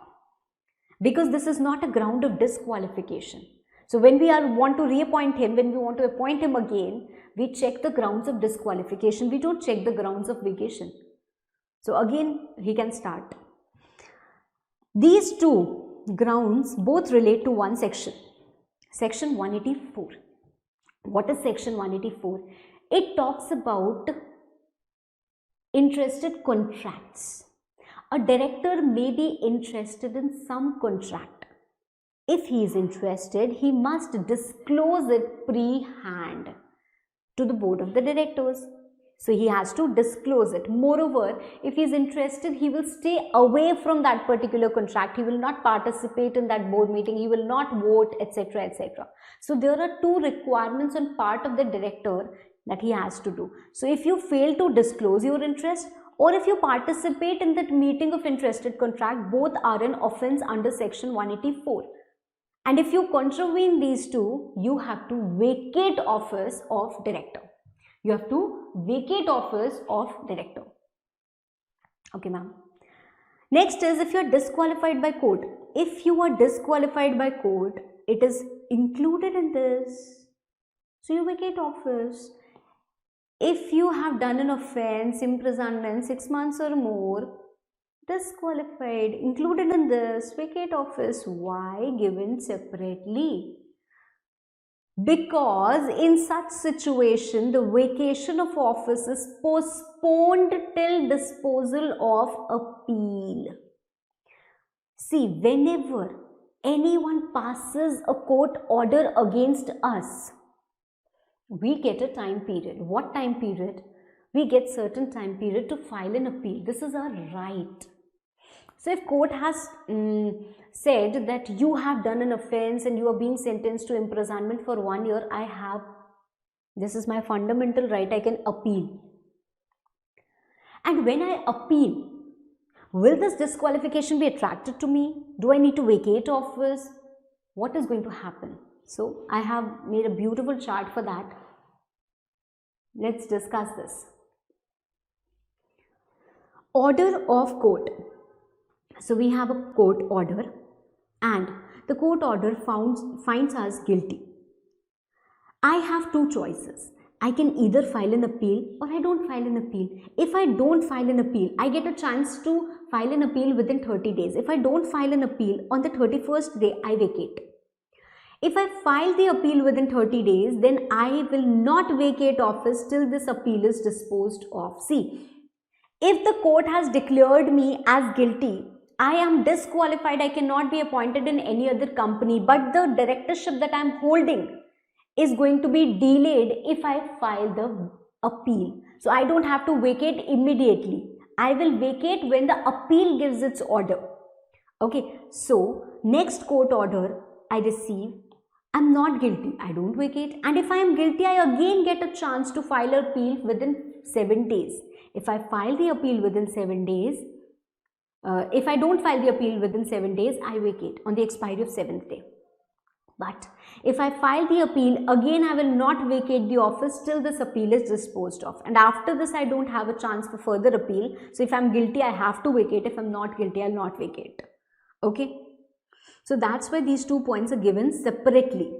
Because this is not a ground of disqualification. So when we want to reappoint him, when we want to appoint him again, we check the grounds of disqualification. We don't check the grounds of vacation. So again, he can start. These two grounds both relate to one section, section 184. What is section 184? It talks about interested contracts. A director may be interested in some contract. If he is interested, he must disclose it pre-hand to the board of the directors. So he has to disclose it. Moreover, if he is interested, he will stay away from that particular contract. He will not participate in that board meeting. He will not vote, etc., etc. So there are two requirements on part of the director that he has to do. So if you fail to disclose your interest, or if you participate in that meeting of interested contract, both are an offence under section 184. And if you contravene these two, you have to vacate office of director. You have to vacate office of director. Okay, ma'am. Next is, if you are disqualified by court. If you are disqualified by court, it is included in this. So you vacate office. If you have done an offence, imprisonment 6 months or more, disqualified, included in this, vacate office. Why given separately? Because in such situation, the vacation of office is postponed till disposal of appeal. See, whenever anyone passes a court order against us, we get a time period. What time period? We get certain time period to file an appeal. This is our right. So if court has said that you have done an offence and you are being sentenced to imprisonment for 1 year, this is my fundamental right, I can appeal. And when I appeal, will this disqualification be attracted to me? Do I need to vacate office? What is going to happen? So I have made a beautiful chart for that. Let's discuss this. Order of court. So we have a court order and the court order finds us guilty. I have two choices. I can either file an appeal or I don't file an appeal. If I don't file an appeal, I get a chance to file an appeal within 30 days. If I don't file an appeal, on the 31st day, I vacate. If I file the appeal within 30 days, then I will not vacate office till this appeal is disposed of. See, if the court has declared me as guilty, I am disqualified, I cannot be appointed in any other company, but the directorship that I am holding is going to be delayed if I file the appeal. So I don't have to vacate immediately. I will vacate when the appeal gives its order. Okay, so next court order I receive, I'm not guilty, I don't vacate. And if I am guilty, I again get a chance to file an appeal within 7 days. If I file the appeal within 7 days, if I don't file the appeal within 7 days, I vacate on the expiry of 7th day. But if I file the appeal, again I will not vacate the office till this appeal is disposed of. And after this, I don't have a chance for further appeal. So if I'm guilty, I have to vacate. If I'm not guilty, I'll not vacate. Okay. So that's why these 2 points are given separately.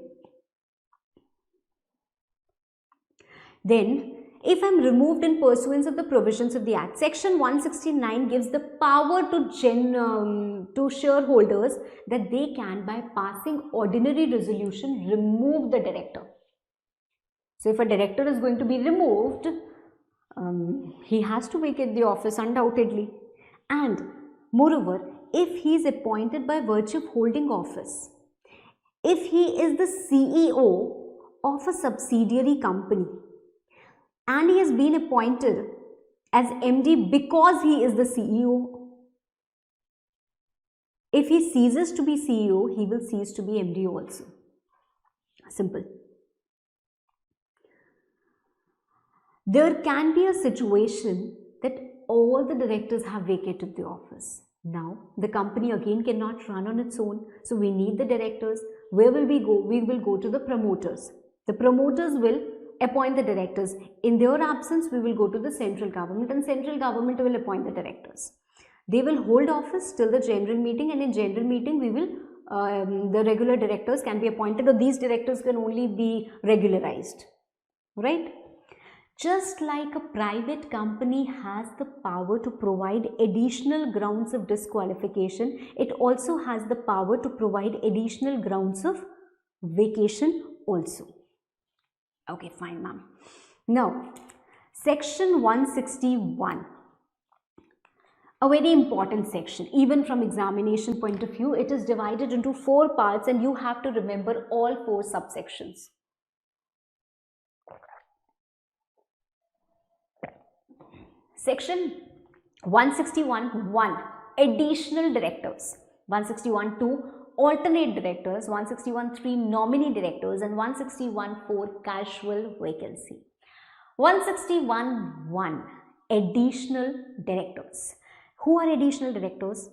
Then, if I am removed in pursuance of the provisions of the Act, Section 169 gives the power to shareholders that they can, by passing ordinary resolution, remove the director. So, if a director is going to be removed, he has to vacate the office undoubtedly. And moreover, if he is appointed by virtue of holding office, if he is the CEO of a subsidiary company and he has been appointed as MD because he is the CEO, if he ceases to be CEO, he will cease to be MD also. Simple. There can be a situation that all the directors have vacated the office. Now, the company again cannot run on its own. So, we need the directors. Where will we go? We will go to the promoters. The promoters will appoint the directors. In their absence, we will go to the central government, and central government will appoint the directors. They will hold office till the general meeting, and in general meeting, we will the regular directors can be appointed, or these directors can only be regularized, right? Just like a private company has the power to provide additional grounds of disqualification, it also has the power to provide additional grounds of vacation also. Okay, fine, ma'am. Now, section 161. A very important section, even from examination point of view. It is divided into 4 parts and you have to remember all 4 subsections. Section 161(1) additional directors, 161(2) alternate directors, 161(3) nominee directors, and 161(4) casual vacancy. 161(1) additional directors. Who are additional directors?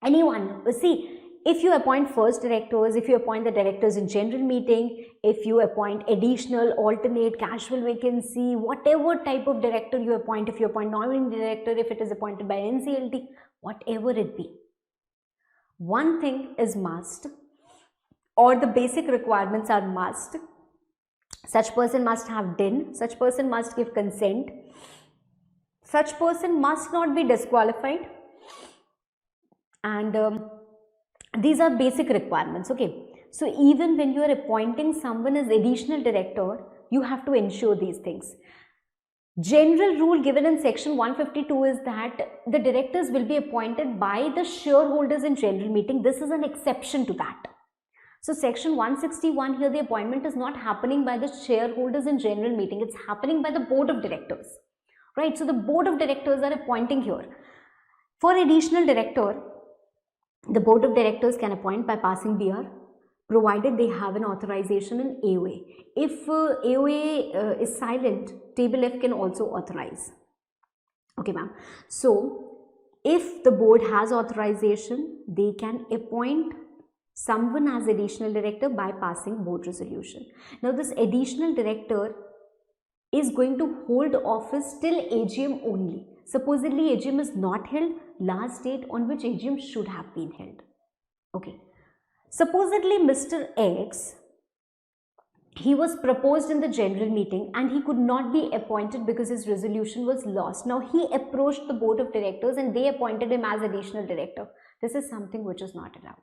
Anyone. See, if you appoint first directors, if you appoint the directors in general meeting, if you appoint additional, alternate, casual vacancy, whatever type of director you appoint, if you appoint nominee director, if it is appointed by NCLT, whatever it be, one thing is must, or the basic requirements are must. Such person must have DIN, such person must give consent, such person must not be disqualified, and these are basic requirements. Okay, so even when you are appointing someone as additional director, you have to ensure these things. General rule given in section 152 is that the directors will be appointed by the shareholders in general meeting. This is an exception to that. So section 161 here, the appointment is not happening by the shareholders in general meeting, it's happening by the board of directors, right? So the board of directors are appointing here. For additional director, the board of directors can appoint by passing BR, provided they have an authorization in AOA. If AOA is silent, table F can also authorize. Okay, ma'am. So if the board has authorization, they can appoint someone as additional director by passing board resolution. Now this additional director is going to hold office till AGM only. Supposedly AGM is not held, last date on which AGM should have been held. Okay. Supposedly Mr. X, he was proposed in the general meeting and he could not be appointed because his resolution was lost. Now he approached the board of directors and they appointed him as additional director. This is something which is not allowed.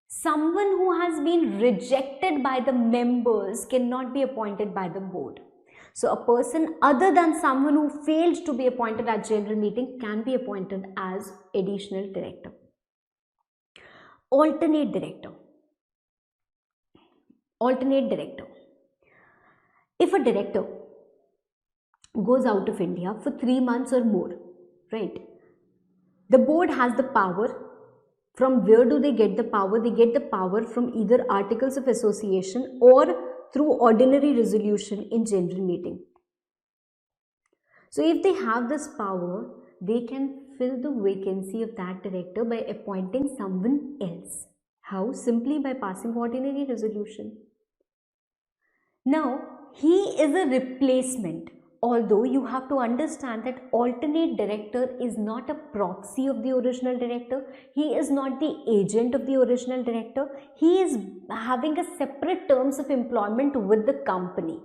Someone who has been rejected by the members cannot be appointed by the board. So a person other than someone who failed to be appointed at general meeting can be appointed as additional director. Alternate director. Alternate director. If a director goes out of India for 3 months or more, right, the board has the power. From where do they get the power? They get the power from either articles of association or through ordinary resolution in general meeting. So if they have this power, they can fill the vacancy of that director by appointing someone else. How? Simply by passing ordinary resolution. Now, he is a replacement. Although you have to understand that alternate director is not a proxy of the original director, he is not the agent of the original director, he is having a separate terms of employment with the company,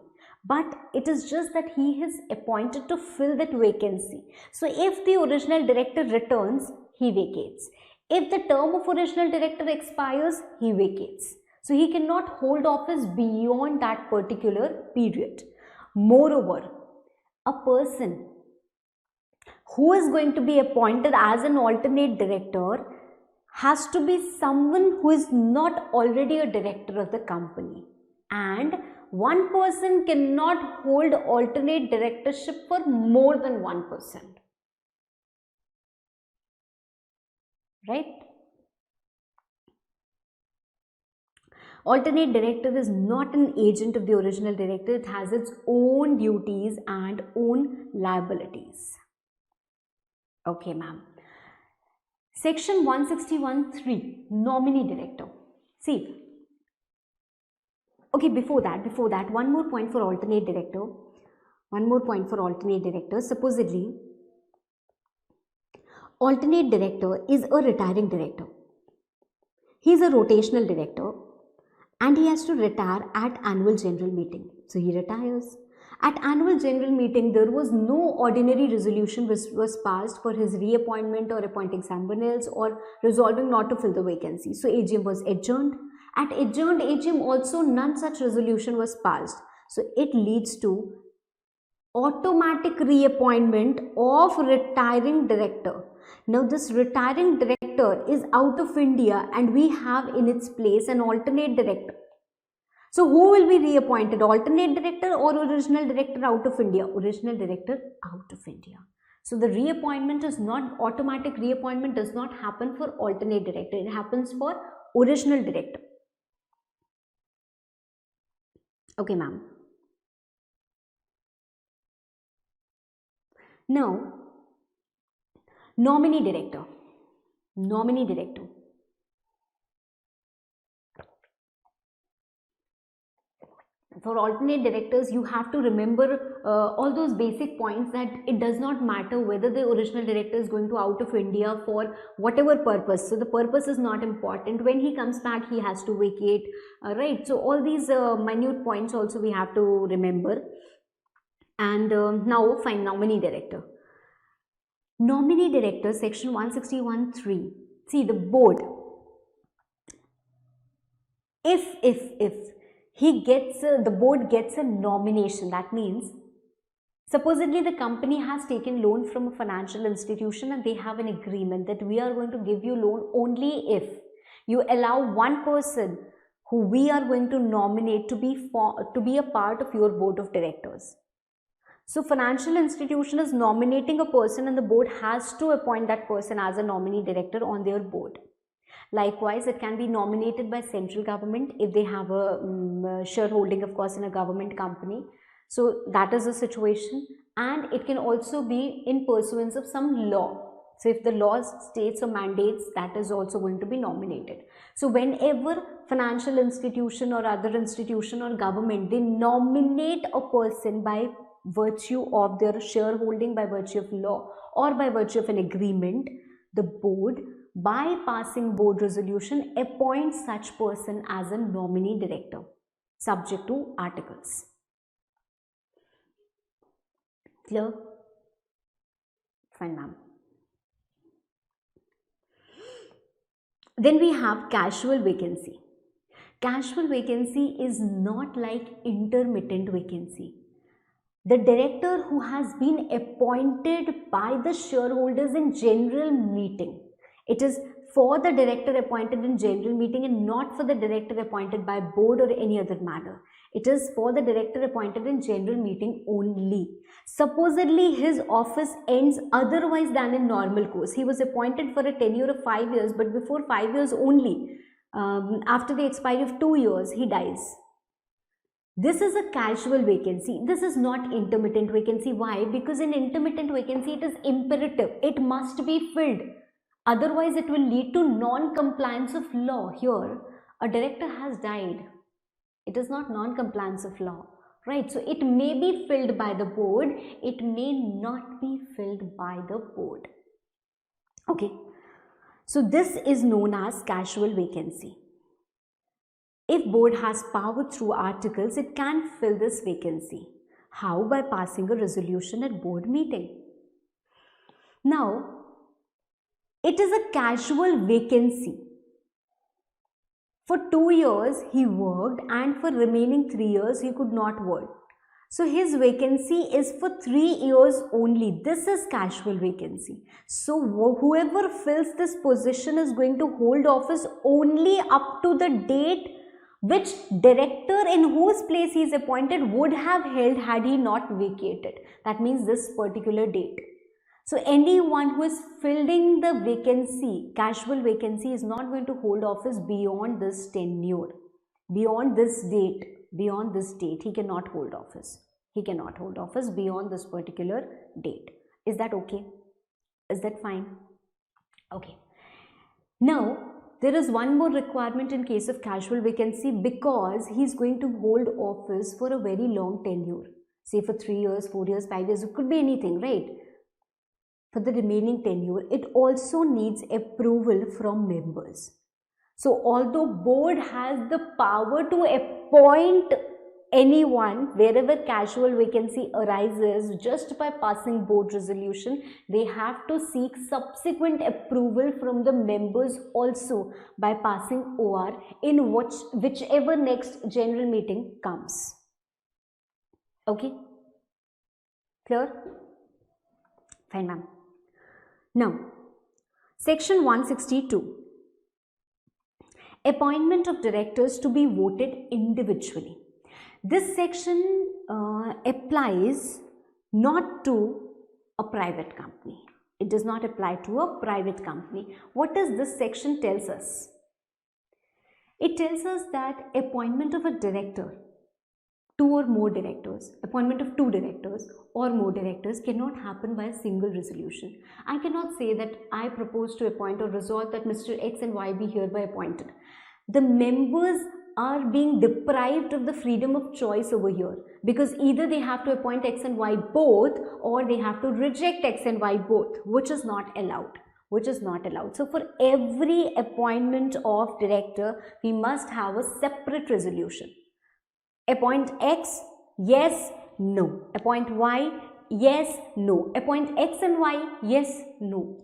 but it is just that he is appointed to fill that vacancy. So if the original director returns, he vacates. If the term of original director expires, he vacates. So he cannot hold office beyond that particular period. Moreover, a person who is going to be appointed as an alternate director has to be someone who is not already a director of the company, and one person cannot hold alternate directorship for more than 1%, right? Alternate director is not an agent of the original director. It has its own duties and own liabilities. Okay, ma'am. Section 161(3), nominee director. See, okay, before that, one more point for alternate director. Supposedly, alternate director is a retiring director. He is a rotational director and he has to retire at annual general meeting. So he retires. At annual general meeting, there was no ordinary resolution which was passed for his reappointment or appointing someone else or resolving not to fill the vacancy. So AGM was adjourned. At adjourned AGM also none such resolution was passed. So it leads to automatic reappointment of retiring director. Now this retiring director is out of India and we have in its place an alternate director. So who will be reappointed, alternate director or original director out of India? Original director out of India. So the reappointment is not, automatic reappointment does not happen for alternate director. It happens for original director. Okay, ma'am. Now, nominee director. For alternate directors, you have to remember all those basic points, that it does not matter whether the original director is going to out of India for whatever purpose. So the purpose is not important. When he comes back, he has to vacate, right? So all these minute points also we have to remember. And now fine, nominee director. Nominee director, section 161(3). See, the board, if he gets the board gets a nomination, that means supposedly the company has taken loan from a financial institution and they have an agreement that we are going to give you loan only if you allow one person who we are going to nominate to be a part of your board of directors. So financial institution is nominating a person and the board has to appoint that person as a nominee director on their board. Likewise, it can be nominated by central government if they have a shareholding, of course, in a government company. So that is the situation, and it can also be in pursuance of some law. So if the law states or mandates, that is also going to be nominated. So whenever financial institution or other institution or government, they nominate a person by virtue of their shareholding, by virtue of law or by virtue of an agreement, the board, by passing board resolution, appoints such person as a nominee director subject to articles. Clear? Fine, ma'am. Then we have casual vacancy. Casual vacancy is not like intermittent vacancy. The director who has been appointed by the shareholders in general meeting, it is for the director appointed in general meeting and not for the director appointed by board or any other manner. It is for the director appointed in general meeting only. Supposedly his office ends otherwise than in normal course. He was appointed for a tenure of 5 years, but before 5 years only, after the expiry of 2 years, he dies. This is a casual vacancy. This is not intermittent vacancy. Why? Because in intermittent vacancy, it is imperative. It must be filled. Otherwise, it will lead to non-compliance of law. Here, a director has died. It is not non-compliance of law, right? So, it may be filled by the board. It may not be filled by the board. Okay. So, this is known as casual vacancy. If board has power through articles, it can fill this vacancy. How? By passing a resolution at board meeting. Now, it is a casual vacancy. For 2 years he worked and for remaining 3 years he could not work. So his vacancy is for 3 years only. This is casual vacancy. So whoever fills this position is going to hold office only up to the date which director in whose place he is appointed would have held had he not vacated. That means this particular date. So anyone who is filling the vacancy, casual vacancy, is not going to hold office beyond this tenure, beyond this date. Beyond this date, he cannot hold office. He cannot hold office beyond this particular date. Is that okay? Is that fine? Okay. Now, there is one more requirement in case of casual vacancy, because he is going to hold office for a very long tenure. Say for 3 years, 4 years, 5 years, it could be anything, right? For the remaining tenure, it also needs approval from members. So although board has the power to appoint anyone wherever casual vacancy arises just by passing board resolution, they have to seek subsequent approval from the members also by passing OR in whichever next general meeting comes. Okay? Clear? Fine, ma'am. Now, section 162. Appointment of directors to be voted individually. This section applies not to a private company. It does not apply to a private company. What does this section tells us? It tells us that appointment of a director, 2 or more directors, appointment of 2 directors or more directors cannot happen by a single resolution. I cannot say that I propose to appoint or resolve that Mr. X and Y be hereby appointed. The members are being deprived of the freedom of choice over here, because either they have to appoint X and Y both, or they have to reject X and Y both, which is not allowed. So for every appointment of director, we must have a separate resolution. Appoint X, yes, no. Appoint Y, yes, no. Appoint X and Y, yes, no.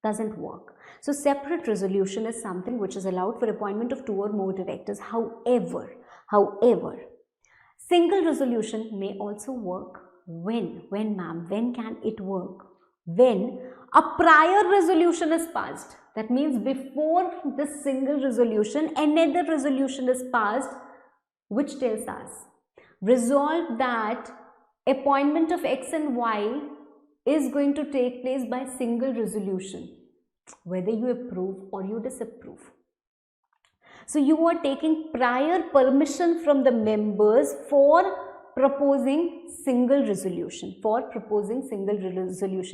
Doesn't work. So separate resolution is something which is allowed for appointment of 2 or more directors. However, single resolution may also work when ma'am, when can it work? When a prior resolution is passed. That means before this single resolution, another resolution is passed which tells us, resolve that appointment of X and Y is going to take place by single resolution, whether you approve or you disapprove. So you are taking prior permission from the members for proposing single resolution,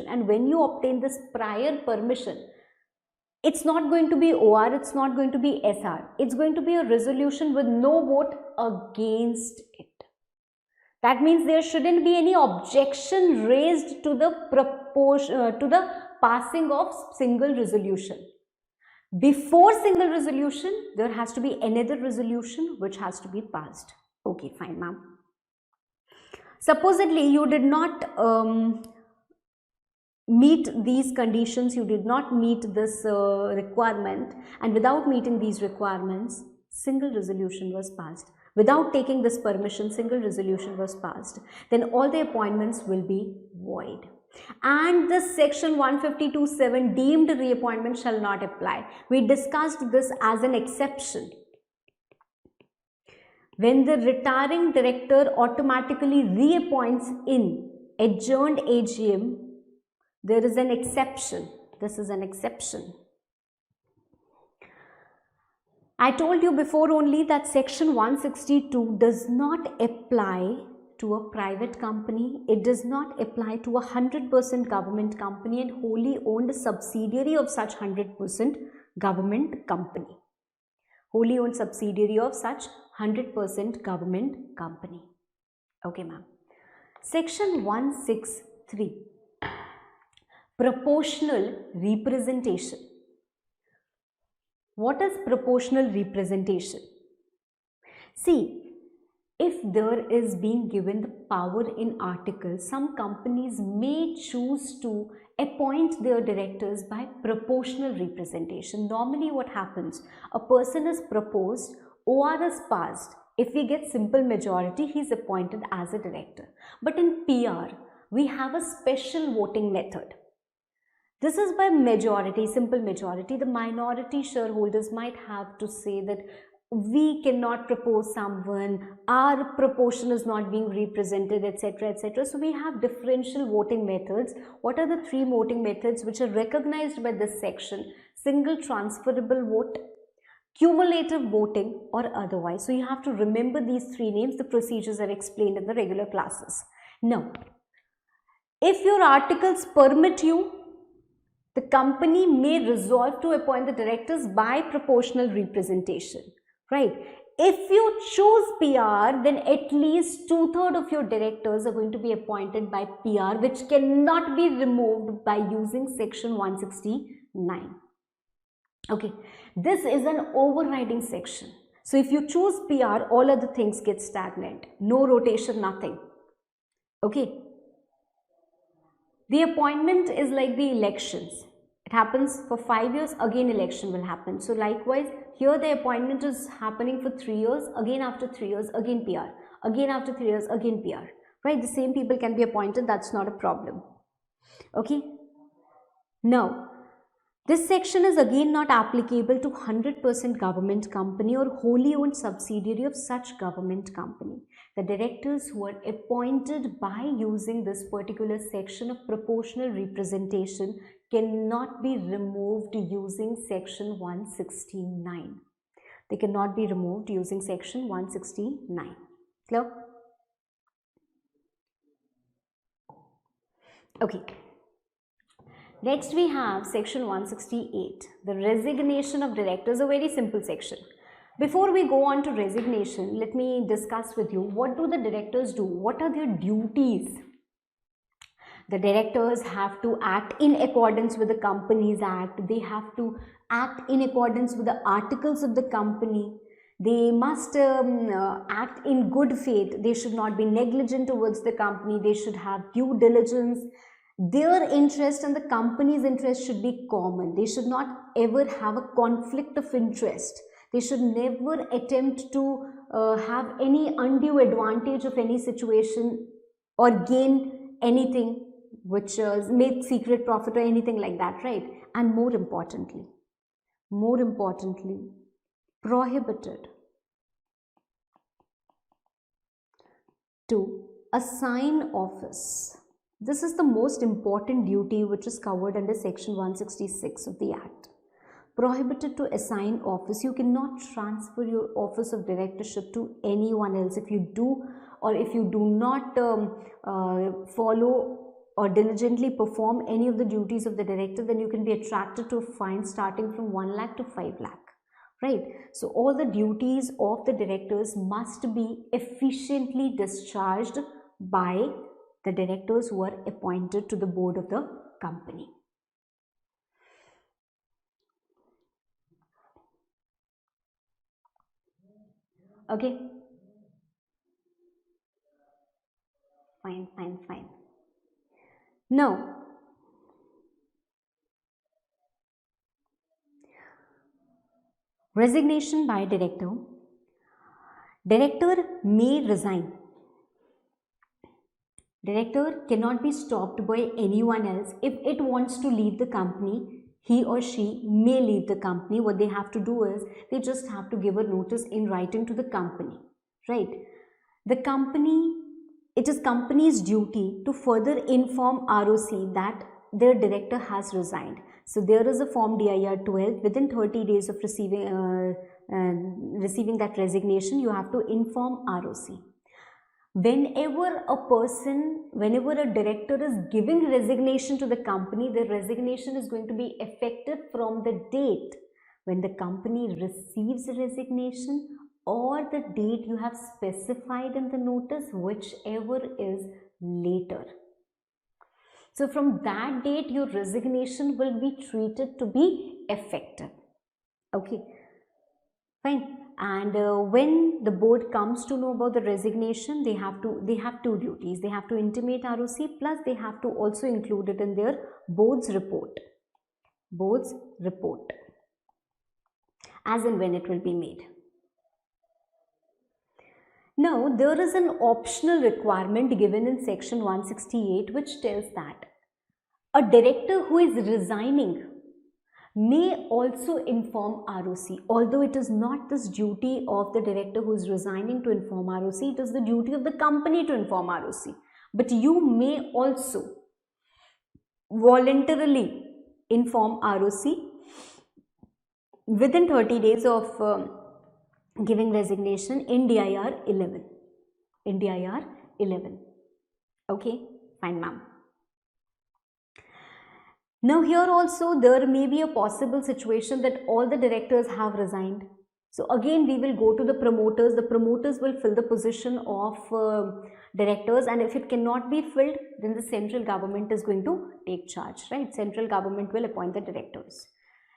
and when you obtain this prior permission, it's not going to be OR, it's not going to be SR, it's going to be a resolution with no vote against it. That means there shouldn't be any objection raised to the passing of single resolution. Before single resolution, there has to be another resolution which has to be passed. Okay, fine, ma'am. Supposedly you did not meet these conditions, you did not meet this requirement, and without meeting these requirements, single resolution was passed. Without taking this permission, single resolution was passed. Then all the appointments will be void. And this section 152(7) deemed reappointment shall not apply. We discussed this as an exception. When the retiring director automatically reappoints in adjourned AGM, there is an exception. This is an exception. I told you before only that section 162 does not apply to a private company. It does not apply to a 100% government company and wholly owned subsidiary of such 100% government company. Wholly owned subsidiary of such 100% government company. Okay, ma'am. Section 163. Proportional representation. What is proportional representation? See, if there is being given the power in article, some companies may choose to appoint their directors by proportional representation. Normally what happens, a person is proposed, OR is passed, If we get simple majority, he is appointed as a director. But in PR, we have a special voting method. This is by majority, simple majority. The minority shareholders might have to say that we cannot propose someone, our proportion is not being represented, etc., etc. So we have differential voting methods. What are the three voting methods which are recognized by this section? Single transferable vote, cumulative voting, or otherwise. So you have to remember these three names. The procedures are explained in the regular classes. Now, if your articles permit you, the company may resolve to appoint the directors by proportional representation, right? If you choose PR, then at least 2/3 of your directors are going to be appointed by PR, which cannot be removed by using section 169. Okay, this is an overriding section. So if you choose PR, all other things get stagnant. No rotation, nothing. Okay. The appointment is like the elections. It happens for 5 years, again election will happen. So likewise, here the appointment is happening for 3 years, again after 3 years, again PR. Again after 3 years, again PR. Right? The same people can be appointed, that's not a problem. Okay? Now, this section is again not applicable to 100% government company or wholly owned subsidiary of such government company. The directors who are appointed by using this particular section of proportional representation cannot be removed using section 169. They cannot be removed using section 169. Clear? Okay. Next we have section 168, the resignation of directors, a very simple section. Before we go on to resignation, let me discuss with you, what do the directors do? What are their duties? The directors have to act in accordance with the Companies Act. They have to act in accordance with the articles of the company. They must act in good faith. They should not be negligent towards the company. They should have due diligence. Their interest and the company's interest should be common. They should not ever have a conflict of interest. They should never attempt to have any undue advantage of any situation or gain anything which make secret profit or anything like that, right? And more importantly, prohibited to assign office. This is the most important duty which is covered under section 166 of the Act. Prohibited to assign office. You cannot transfer your office of directorship to anyone else. If you do, or if you do not follow or diligently perform any of the duties of the director, then you can be attracted to a fine starting from 1 lakh to 5 lakh. Right? So all the duties of the directors must be efficiently discharged by the directors who are appointed to the board of the company. Okay? Fine. Now, resignation by director. Director may resign. Director cannot be stopped by anyone else. If it wants to leave the company, he or she may leave the company. What they have to do is, they just have to give a notice in writing to the company, right? The company, it is company's duty to further inform ROC that their director has resigned. So there is a form DIR 12, within 30 days of receiving that resignation, you have to inform ROC. Whenever a director is giving resignation to the company, the resignation is going to be effective from the date when the company receives resignation or the date you have specified in the notice, whichever is later. So from that date, your resignation will be treated to be effective. Okay, fine. And when the board comes to know about the resignation, they have two duties. They have to intimate ROC, plus they have to also include it in their board's report. As and when it will be made. Now, there is an optional requirement given in section 168 which tells that a director who is resigning may also inform ROC, although it is not this duty of the director who is resigning to inform ROC, it is the duty of the company to inform ROC. But you may also voluntarily inform ROC within 30 days of giving resignation in DIR 11. In DIR 11. Okay, fine, ma'am. Now here also there may be a possible situation that all the directors have resigned. So again we will go to the promoters. The promoters will fill the position of directors, and if it cannot be filled, then the central government is going to take charge, right? Central government will appoint the directors.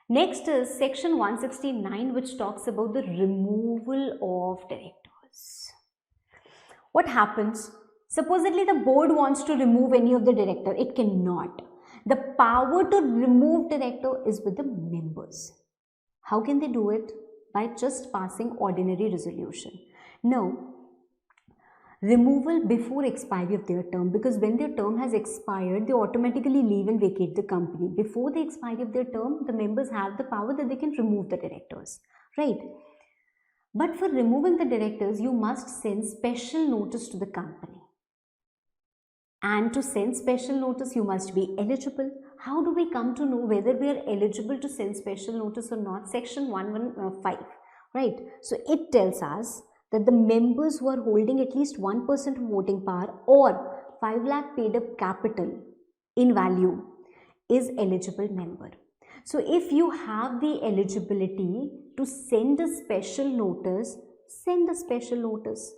Next is section 169, which talks about the removal of directors. What happens? Supposedly the board wants to remove any of the director. It cannot. The power to remove director is with the members. How can they do it? By just passing ordinary resolution. Now, removal before expiry of their term, because when their term has expired, they automatically leave and vacate the company. Before the expiry of their term, the members have the power that they can remove the directors, right? But for removing the directors, you must send special notice to the company. And to send special notice, you must be eligible. How do we come to know whether we are eligible to send special notice or not? Section 115, right? So it tells us that the members who are holding at least 1% of voting power or 5 lakh paid up capital in value is eligible member. So if you have the eligibility to send a special notice, send a special notice.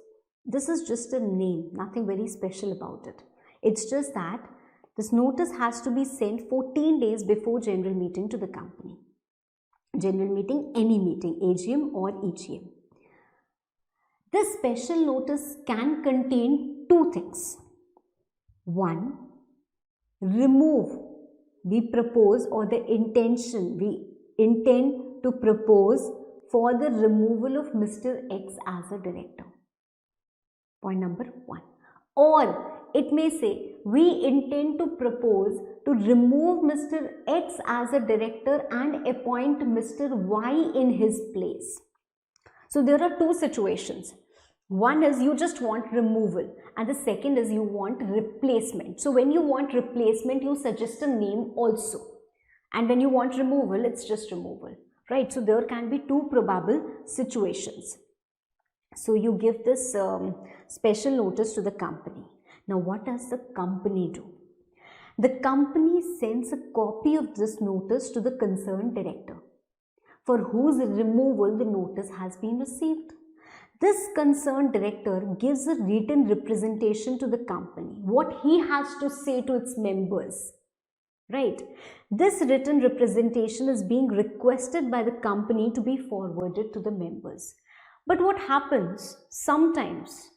This is just a name, nothing very special about it. It's just that this notice has to be sent 14 days before general meeting to the company. General meeting, any meeting, AGM or EGM. This special notice can contain two things. One, remove, we propose, or the intention, we intend to propose for the removal of Mr. X as a director. Point number one. Or it may say, we intend to propose to remove Mr. X as a director and appoint Mr. Y in his place. So there are two situations. One is you just want removal, and the second is you want replacement. So when you want replacement, you suggest a name also. And when you want removal, it's just removal, right? So there can be two probable situations. So you give this special notice to the company. Now what does the company do? The company sends a copy of this notice to the concerned director, for whose removal the notice has been received. This concerned director gives a written representation to the company, what he has to say to its members, right? This written representation is being requested by the company to be forwarded to the members. But what happens sometimes?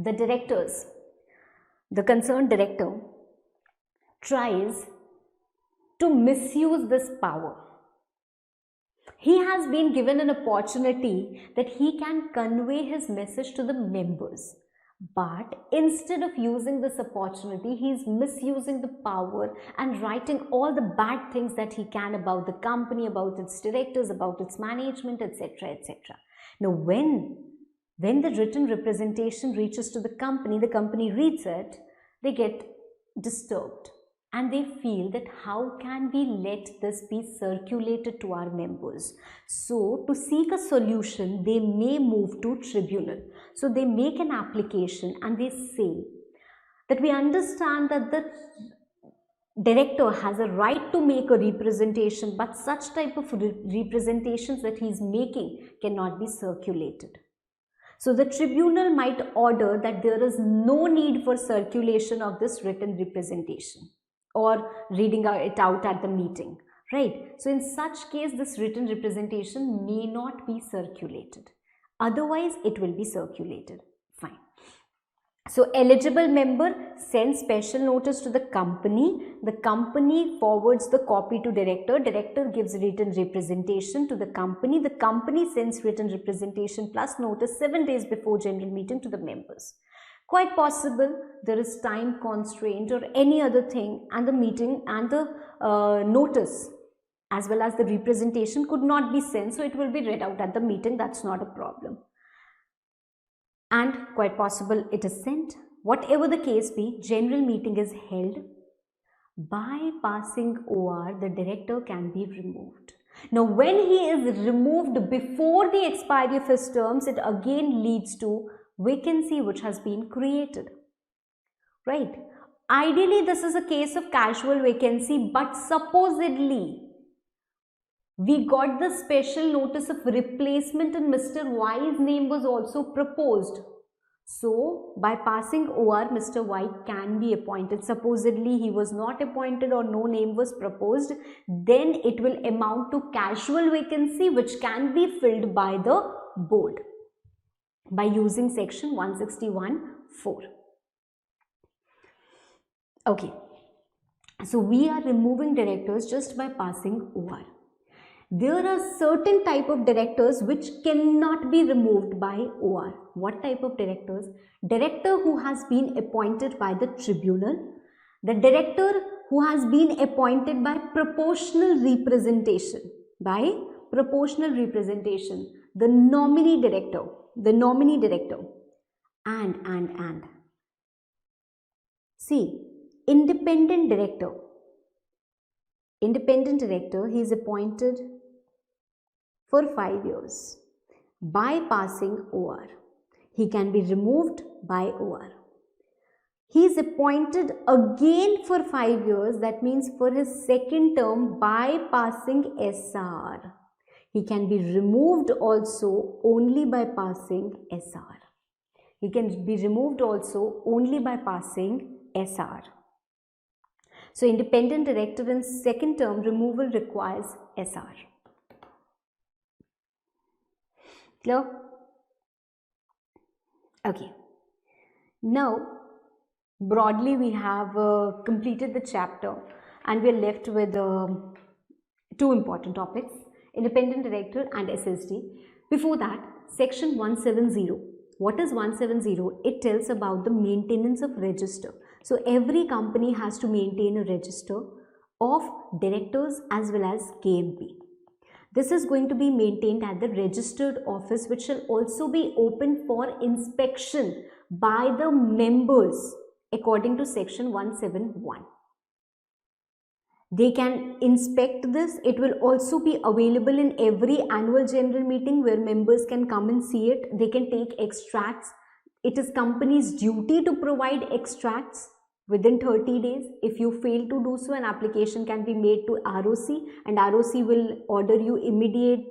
The directors, the concerned director tries to misuse this power. He has been given an opportunity that he can convey his message to the members. But instead of using this opportunity, he is misusing the power and writing all the bad things that he can about the company, about its directors, about its management, etc., etc. Now, when the written representation reaches to the company reads it, they get disturbed. And they feel that how can we let this be circulated to our members? So to seek a solution, they may move to tribunal. So they make an application and they say that we understand that the director has a right to make a representation, but such type of representations that he is making cannot be circulated. So the tribunal might order that there is no need for circulation of this written representation, or reading it out at the meeting, right? So in such case, this written representation may not be circulated. Otherwise, it will be circulated. Fine. So eligible member sends special notice to the company forwards the copy to director gives written representation to the company sends written representation plus notice 7 days before general meeting to the members. Quite possible there is time constraint or any other thing, and the meeting and the notice as well as the representation could not be sent, so it will be read out at the meeting. That's not a problem. And quite possible it is sent. Whatever the case be, general meeting is held. By passing OR, the director can be removed. Now, when he is removed before the expiry of his terms, it again leads to vacancy which has been created. Right? Ideally, this is a case of casual vacancy, but supposedly we got the special notice of replacement and Mr. Y's name was also proposed. So, by passing OR, Mr. Y can be appointed. Supposedly, he was not appointed or no name was proposed. Then it will amount to casual vacancy which can be filled by the board by using section 161(4). Okay. So, we are removing directors just by passing OR. There are certain type of directors which cannot be removed by OR. What type of directors? Director who has been appointed by the tribunal, the director who has been appointed by proportional representation, the nominee director, and see, independent director, he is appointed for 5 years by passing OR. He can be removed by OR. He is appointed again for 5 years, that means for his second term, by passing SR. He can be removed also only by passing SR. He can be removed also only by passing SR. So, independent director in second term removal requires SR. Clear? Okay. Now, broadly we have completed the chapter and we are left with two important topics, independent director and SSD. Before that, section 170. What is 170? It tells about the maintenance of register. So, every company has to maintain a register of directors as well as KMP. This is going to be maintained at the registered office, which shall also be open for inspection by the members according to section 171. They can inspect this. It will also be available in every annual general meeting where members can come and see it. They can take extracts. It is company's duty to provide extracts within 30 days. If you fail to do so, an application can be made to ROC and ROC will order you immediate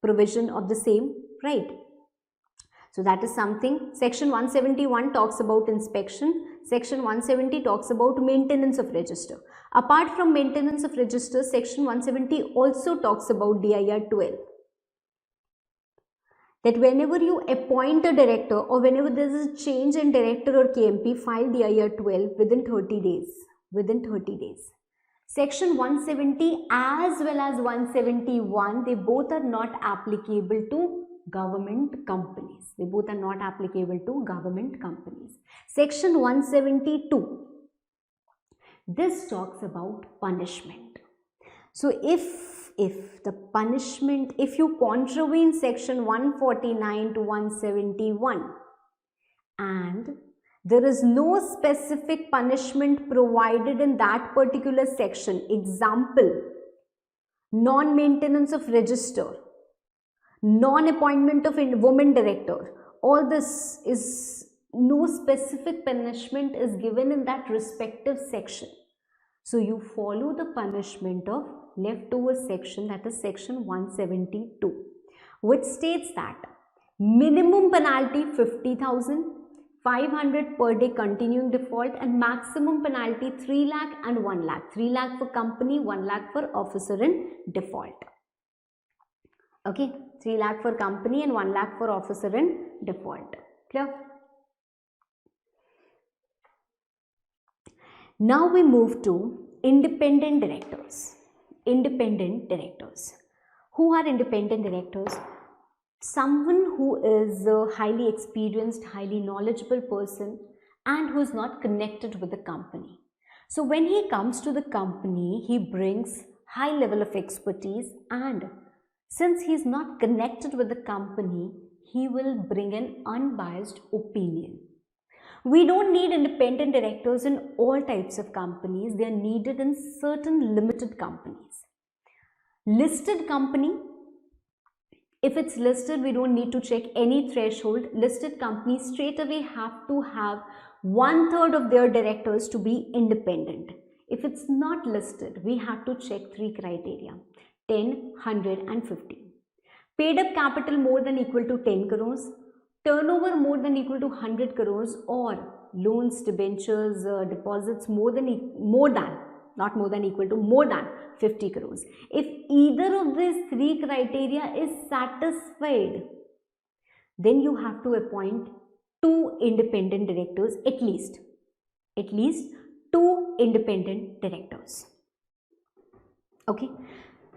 provision of the same, right? So that is something. Section 171 talks about inspection. Section 170 talks about maintenance of register. Apart from maintenance of register, section 170 also talks about DIR 12. That whenever you appoint a director or whenever there is a change in director or KMP, file DIR 12 within 30 days. Section 170 as well as 171, they both are not applicable to government companies. Section 172, this talks about punishment. So if the punishment, if you contravene section 149 to 171 and there is no specific punishment provided in that particular section, example, non-maintenance of register, non-appointment of woman director, all this is, no specific punishment is given in that respective section. So you follow the punishment of leftover section, that is section 172, which states that minimum penalty 50,000, 500 per day continuing default, and maximum penalty 3 lakh and 1 lakh. 3 lakh for company, 1 lakh for officer in default. Okay, 3 lakh for company and 1 lakh for officer in default. Clear? Now we move to independent directors. Independent directors. Who are independent directors? Someone who is a highly experienced, highly knowledgeable person and who is not connected with the company. So when he comes to the company, he brings high level of expertise, and since he is not connected with the company, he will bring an unbiased opinion. We don't need independent directors in all types of companies. They are needed in certain limited companies. Listed company, if it's listed, we don't need to check any threshold. Listed companies straight away have to have 1/3 of their directors to be independent. If it's not listed, we have to check 3 criteria: 10, 100 and 50. Paid up capital more than equal to 10 crores, turnover more than equal to 100 crores, or loans, debentures, deposits more than not more than equal to more than 50 crores. If either of these 3 criteria is satisfied, then you have to appoint 2 independent directors, at least 2 independent directors. Okay.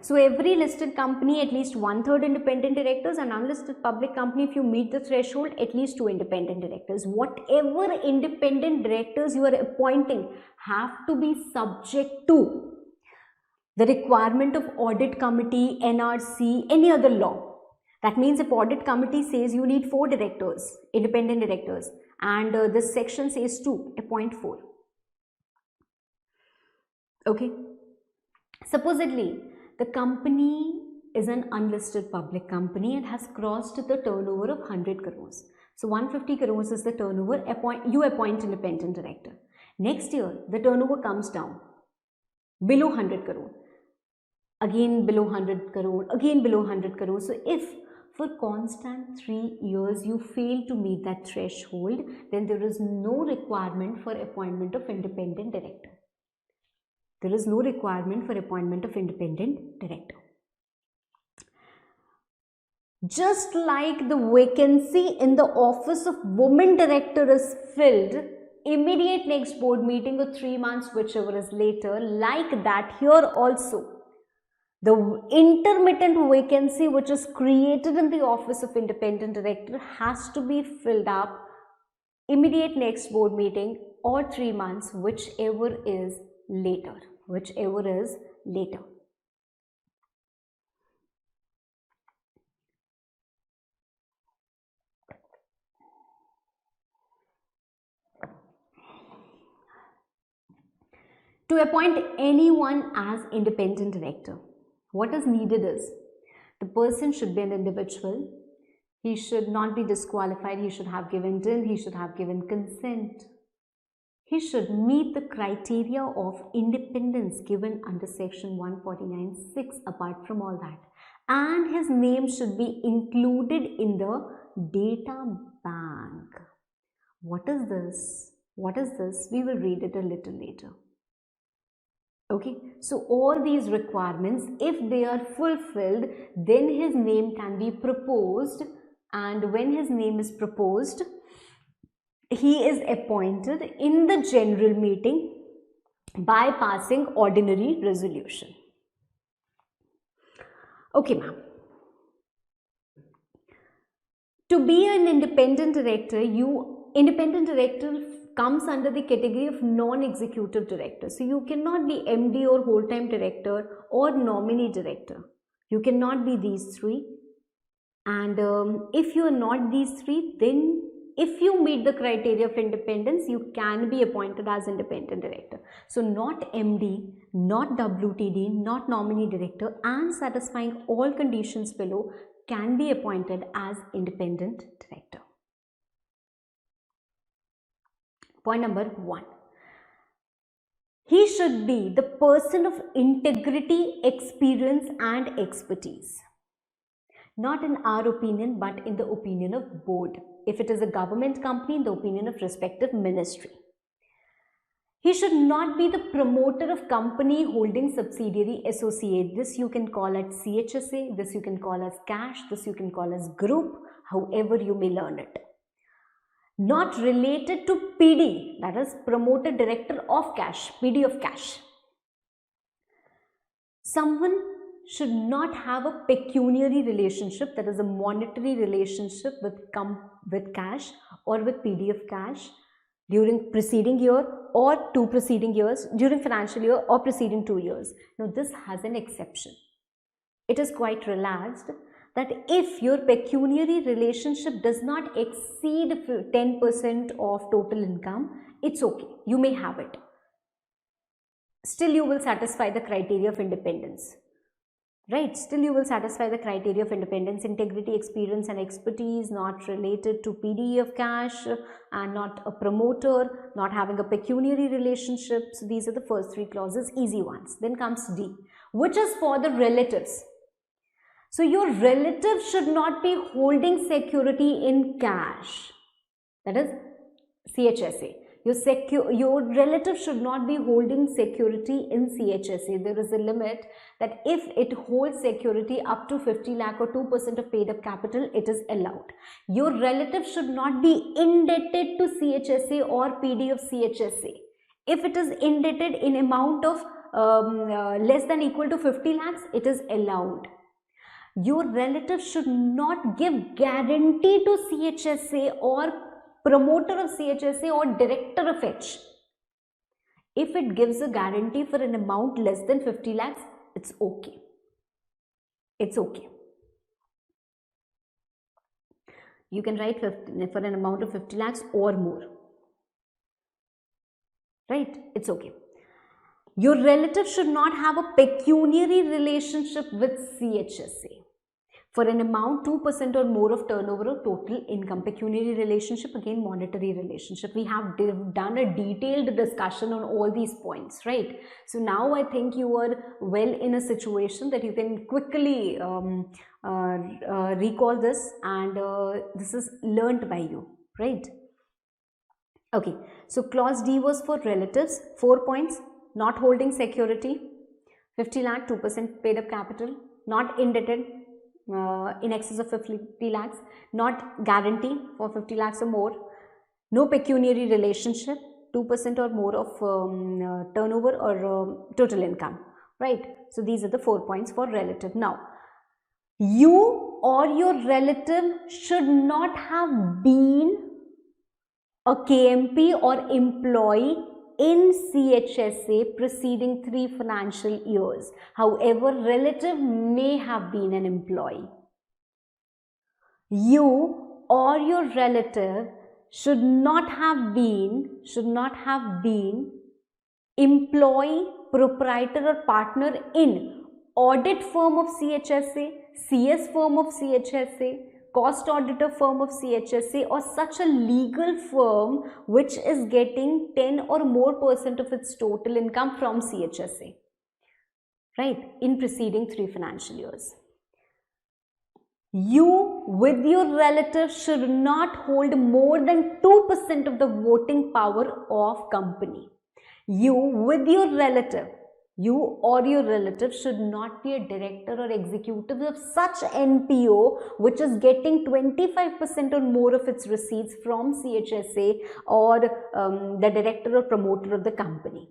So every listed company, at least 1/3 independent directors, and unlisted public company, if you meet the threshold, at least 2 independent directors. Whatever independent directors you are appointing have to be subject to the requirement of audit committee, NRC, any other law. That means if audit committee says you need 4 directors, independent directors, and this section says 2, appoint 4. Okay. Supposedly, the company is an unlisted public company and has crossed the turnover of 100 crores. So 150 crores is the turnover. You appoint independent director. Next year, the turnover comes down below 100 crore. Again below 100 crore. Again below 100 crore. So if for constant 3 years you fail to meet that threshold, then there is no requirement for appointment of independent director. There is no requirement for appointment of independent director. Just like the vacancy in the office of women director is filled immediate next board meeting or 3 months, whichever is later, like that here also the intermittent vacancy which is created in the office of independent director has to be filled up immediate next board meeting or 3 months, whichever is later. To appoint anyone as independent director, what is needed is the person should be an individual. He should not be disqualified. He should have given in. He should have given consent. He should meet the criteria of independence given under section 149(6). Apart from all that, and his name should be included in the data bank. What is this? We will read it a little later. Okay, so all these requirements, if they are fulfilled, then his name can be proposed, and when his name is proposed, he is appointed in the general meeting by passing ordinary resolution. Okay, ma'am. To be an independent director, independent director comes under the category of non-executive director. So you cannot be MD or whole-time director or nominee director. You cannot be these 3. And if you are not these 3, then if you meet the criteria of independence, you can be appointed as independent director. So not MD, not WTD, not nominee director, and satisfying all conditions below can be appointed as independent director. Point number 1. He should be the person of integrity, experience and expertise. Not in our opinion, but in the opinion of board. If it is a government company, in the opinion of respective ministry. He should not be the promoter of company holding subsidiary associate. This you can call as CHSA, this you can call as cash, this you can call as group, however you may learn it. not related to PD, that is promoter director of cash, PD of cash. Someone should not have a pecuniary relationship, that is a monetary relationship with cash or with PD of cash during preceding year or 2 preceding years, during financial year or preceding 2 years. Now this has an exception. It is quite relaxed that if your pecuniary relationship does not exceed 10% of total income, it's okay, you may have it. Still you will satisfy the criteria of independence, right? Still you will satisfy the criteria of independence, integrity, experience and expertise, not related to PD of cash and not a promoter, not having a pecuniary relationship. So these are the first 3 clauses, easy ones. Then comes D, which is for the relatives. So your relative should not be holding security in cash, that is CHSA. Your relative should not be holding security in CHSA. There is a limit that if it holds security up to 50 lakh or 2% of paid up capital, it is allowed. Your relative should not be indebted to CHSA or PD of CHSA. If it is indebted in amount of less than equal to 50 lakhs, it is allowed. Your relative should not give guarantee to CHSA or promoter of CHSA or director of H. If it gives a guarantee for an amount less than 50 lakhs, it's okay. It's okay. You can write for an amount of 50 lakhs or more. Right? It's okay. Your relative should not have a pecuniary relationship with CHSA for an amount 2% or more of turnover or total income. Pecuniary relationship, again monetary relationship. We have done a detailed discussion on all these points, right? So now I think you are well in a situation that you can quickly recall this, and this is learnt by you, right? Okay, so clause D was for relatives, 4 points. Not holding security, 50 lakh, 2% paid up capital, not indebted in excess of 50 lakhs, not guarantee for 50 lakhs or more, no pecuniary relationship, 2% or more of turnover or total income, right? So these are the 4 points for relative. Now, you or your relative should not have been a KMP or employee in CHSA preceding 3 financial years. However, relative may have been an employee. You or your relative should not have been employee, proprietor or partner in audit firm of CHSA, CS firm of CHSA, cost auditor firm of CHSA, or such a legal firm which is getting 10 or more % of its total income from CHSA, right, in preceding 3 financial years. You with your relative should not hold more than 2% of the voting power of company. You with your relative, you or your relative should not be a director or executive of such NPO which is getting 25% or more of its receipts from CHSA or the director or promoter of the company,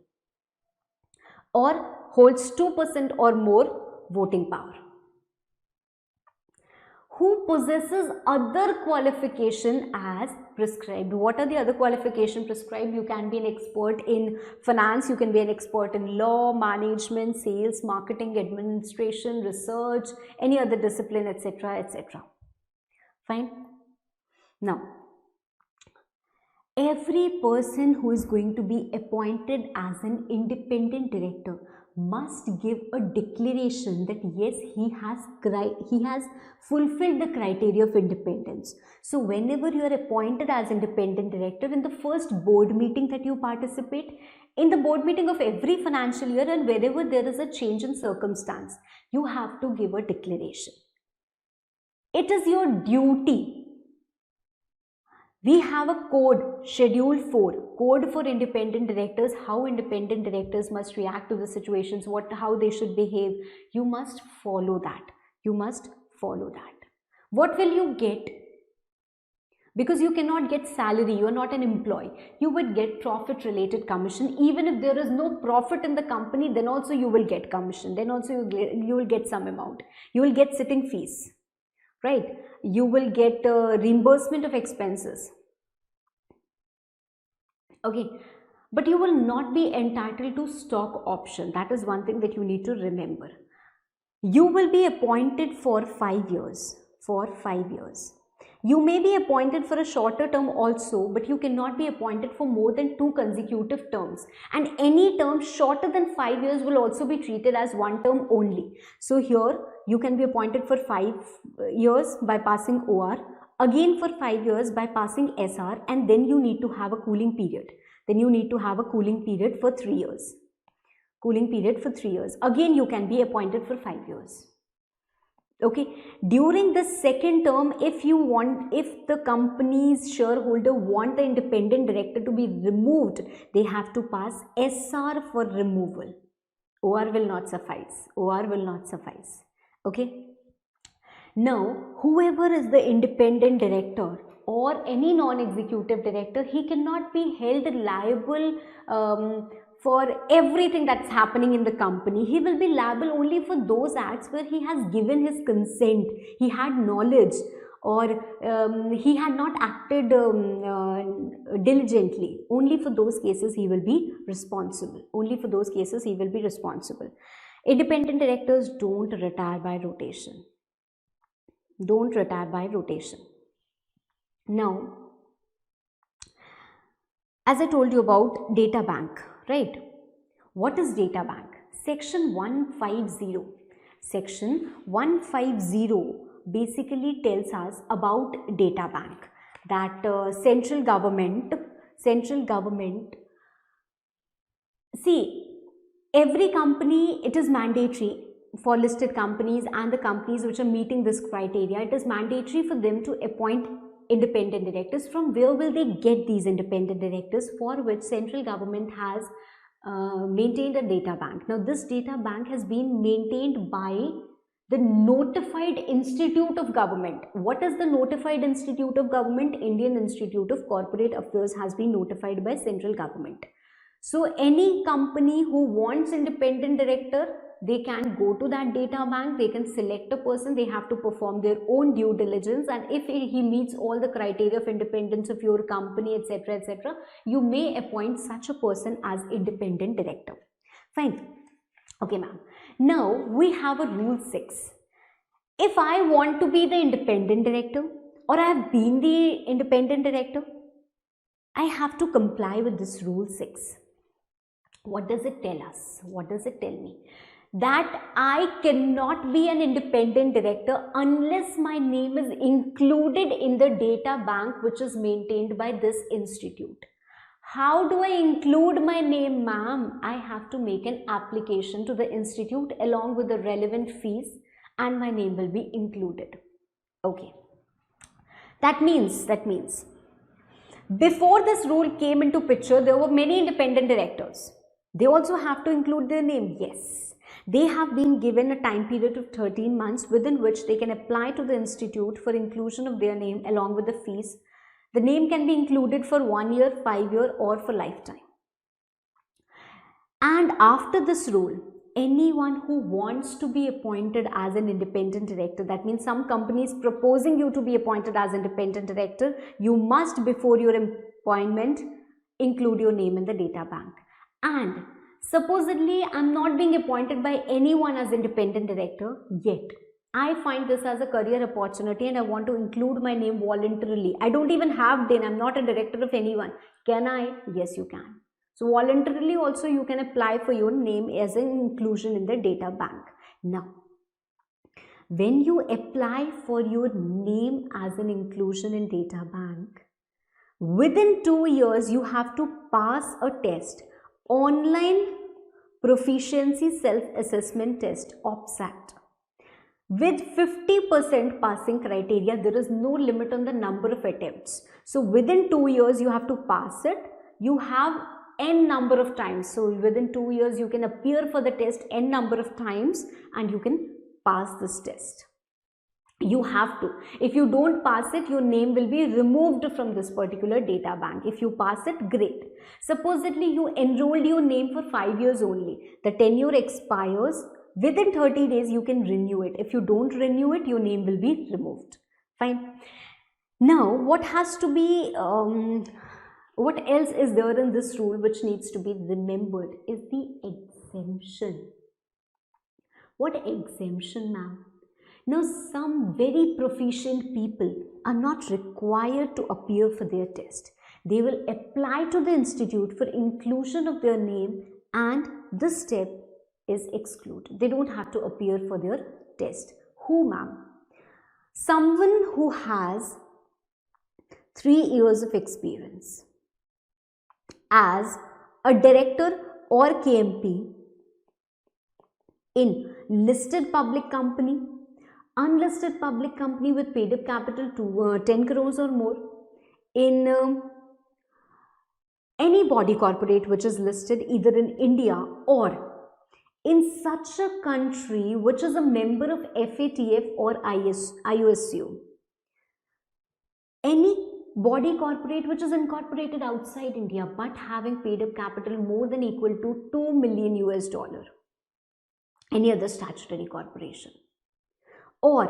or holds 2% or more voting power. Who possesses other qualification as prescribed. What are the other qualification prescribed? You can be an expert in finance, you can be an expert in law, management, sales, marketing, administration, research, any other discipline, etc., etc. Fine. Now, every person who is going to be appointed as an independent director must give a declaration that yes, he has fulfilled the criteria of independence. So whenever you are appointed as independent director, in the first board meeting that you participate, in the board meeting of every financial year, and wherever there is a change in circumstance, you have to give a declaration. It is your duty. We have a code, Schedule 4, code for independent directors, how independent directors must react to the situations, how they should behave. You must follow that. You must follow that. What will you get? because you cannot get salary, you are not an employee. You would get profit related commission. Even if there is no profit in the company, then also you will get commission, then also you will get some amount. You will get sitting fees, right? You will get reimbursement of expenses, okay? But you will not be entitled to stock option. That is one thing that you need to remember. You will be appointed for 5 years. For 5 years. You may be appointed for a shorter term also, but you cannot be appointed for more than 2 consecutive terms. And any term shorter than 5 years will also be treated as one term only. So here you can be appointed for 5 years by passing OR, again for 5 years by passing SR, and then you need to have a cooling period. Then you need to have a cooling period for 3 years. Cooling period for 3 years. Again, you can be appointed for 5 years. Okay. During the second term, if the company's shareholder want the independent director to be removed, they have to pass SR for removal. OR will not suffice. OR will not suffice. Okay. Now, whoever is the independent director or any non-executive director, he cannot be held liable for everything that's happening in the company. He will be liable only for those acts where he has given his consent, he had knowledge, or he had not acted diligently. Only for those cases he will be responsible. Only for those cases he will be responsible. Independent directors don't retire by rotation. Don't retire by rotation. Now, as I told you about data bank, right? What is data bank? Section 150. Section 150 basically tells us about data bank, that central government, see, every company, it is mandatory for listed companies and the companies which are meeting this criteria, it is mandatory for them to appoint independent directors. From where will they get these independent directors? For which central government has maintained a data bank. Now this data bank has been maintained by the notified institute of government. What is the notified institute of government? Indian Institute of Corporate Affairs has been notified by central government. So any company who wants independent director, they can go to that data bank, they can select a person, they have to perform their own due diligence, and if he meets all the criteria of independence of your company, etc., etc., you may appoint such a person as independent director. Fine. Okay, ma'am. Now we have a rule 6. If I want to be the independent director, or I have been the independent director, I have to comply with this rule 6. What does it tell us? What does it tell me? That I cannot be an independent director unless my name is included in the data bank which is maintained by this institute. How do I include my name, ma'am? I have to make an application to the institute along with the relevant fees, and my name will be included. Okay. That means before this rule came into picture, there were many independent directors. They also have to include their name. Yes. They have been given a time period of 13 months within which they can apply to the institute for inclusion of their name along with the fees. The name can be included for 1 year, 5 year, or for lifetime. And after this rule, anyone who wants to be appointed as an independent director, that means some companies proposing you to be appointed as independent director, you must before your appointment include your name in the data bank. And supposedly I'm not being appointed by anyone as independent director yet. I find this as a career opportunity and I want to include my name voluntarily. I don't even have DIN. I'm not a director of anyone. Can I? Yes, you can. So voluntarily also you can apply for your name as an inclusion in the data bank. Now, when you apply for your name as an inclusion in data bank, within 2 years you have to pass a test. Online Proficiency Self-Assessment Test, OPSAT. With 50% passing criteria, there is no limit on the number of attempts. So within 2 years, you have to pass it. You have n number of times. So within 2 years, you can appear for the test n number of times and you can pass this test. You have to. If you don't pass it, your name will be removed from this particular data bank. If you pass it, great. Supposedly you enrolled your name for 5 years only. The tenure expires. Within 30 days, you can renew it. If you don't renew it, your name will be removed. Fine. Now, what has to be, what else is there in this rule which needs to be remembered is the exemption. What exemption, ma'am? Now, some very proficient people are not required to appear for their test. They will apply to the institute for inclusion of their name, and this step is excluded. They don't have to appear for their test. Who, ma'am? Someone who has 3 years of experience as a director or KMP in listed public company, unlisted public company with paid up capital to 10 crores or more, in any body corporate which is listed either in India or in such a country which is a member of FATF or IOSU. Any body corporate which is incorporated outside India but having paid up capital more than equal to $2 million US. Any other statutory corporation. Or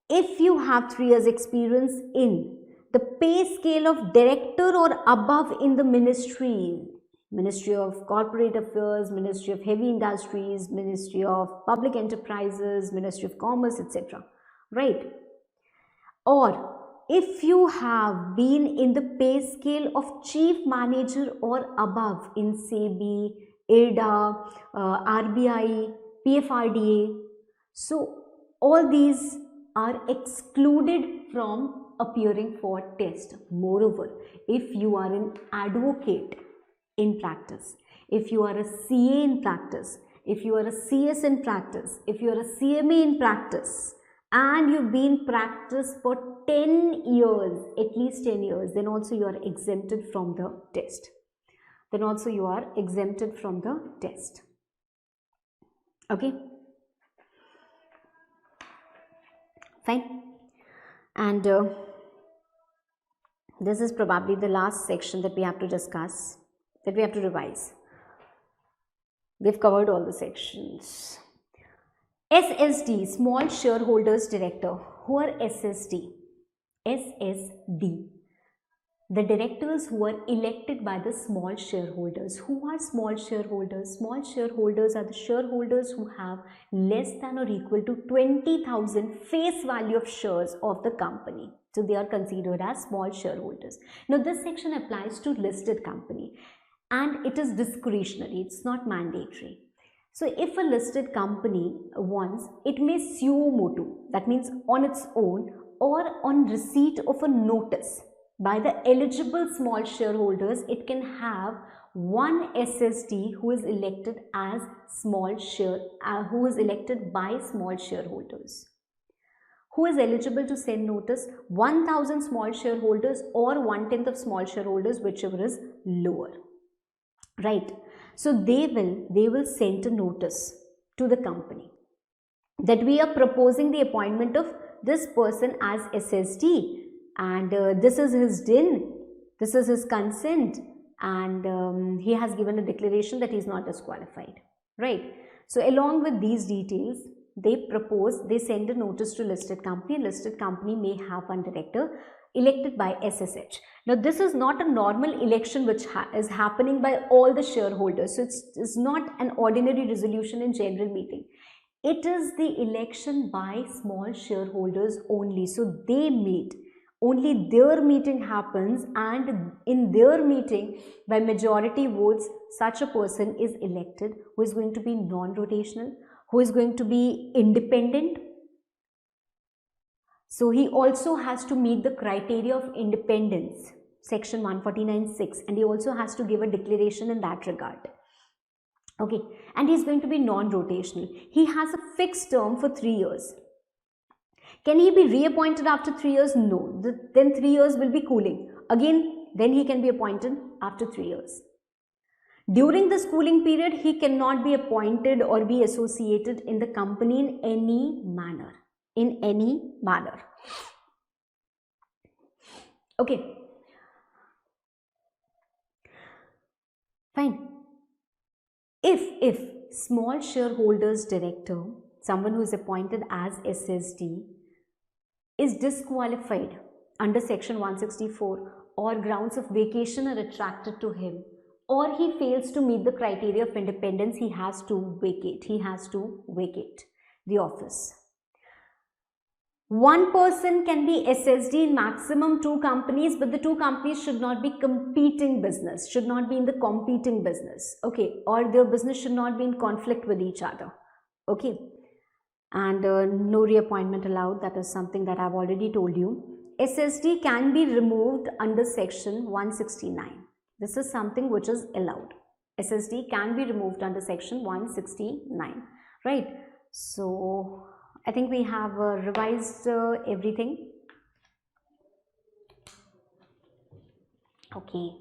if you have 3 years experience in the pay scale of director or above in the Ministry of Corporate Affairs, Ministry of Heavy Industries, Ministry of Public Enterprises, Ministry of Commerce, etc. Right? Or if you have been in the pay scale of chief manager or above in SEBI, IRDA, RBI, PFRDA, so all these are excluded from appearing for test. Moreover, if you are an advocate in practice, if you are a CA in practice, if you are a CS in practice, if you are a CMA in practice, and you've been practice for 10 years, at least 10 years, then also you are exempted from the test. Okay. Fine. And this is probably the last section that we have to discuss, that we have to revise. We've covered all the sections. SSD, Small Shareholders Director. Who are SSD? SSD. The directors who are elected by the small shareholders. Who are small shareholders? Small shareholders are the shareholders who have less than or equal to 20,000 face value of shares of the company. So they are considered as small shareholders. Now this section applies to listed company and it is discretionary. It's not mandatory. So if a listed company wants, it may suo motu, that means on its own or on receipt of a notice by the eligible small shareholders, it can have one SSD who is elected as who is elected by small shareholders. Who is eligible to send notice? 1,000 small shareholders or 1/10 of small shareholders, whichever is lower. Right. So they will send a notice to the company that we are proposing the appointment of this person as SSD, and this is his DIN, this is his consent, and he has given a declaration that he is not disqualified. Right. So along with these details, they send a notice to listed company. Listed company may have one director elected by SSH. Now this is not a normal election which is happening by all the shareholders. So it's not an ordinary resolution in general meeting. It is the election by small shareholders only. So they meet. Only their meeting happens, and in their meeting by majority votes such a person is elected who is going to be non-rotational, who is going to be independent. So he also has to meet the criteria of independence, section 149(6), and he also has to give a declaration in that regard. Okay, and he is going to be non-rotational. He has a fixed term for 3 years. Can he be reappointed after 3 years? No. Then 3 years will be cooling. Again, then he can be appointed after 3 years. During the schooling period, he cannot be appointed or be associated in the company in any manner. in any manner. Okay, fine. If small shareholders director, someone who is appointed as SSD, is disqualified under section 164 or grounds of vacation are attracted to him, or he fails to meet the criteria of independence, he has to vacate the office. One person can be SSD in maximum 2 companies, but the 2 companies should not be competing business, should not be in the competing business, okay, or their business should not be in conflict with each other, okay. And no reappointment allowed, that is something that I've already told you. SSD can be removed under section 169. This is something which is allowed. SSD can be removed under section 169, right? So I think we have revised everything. Okay.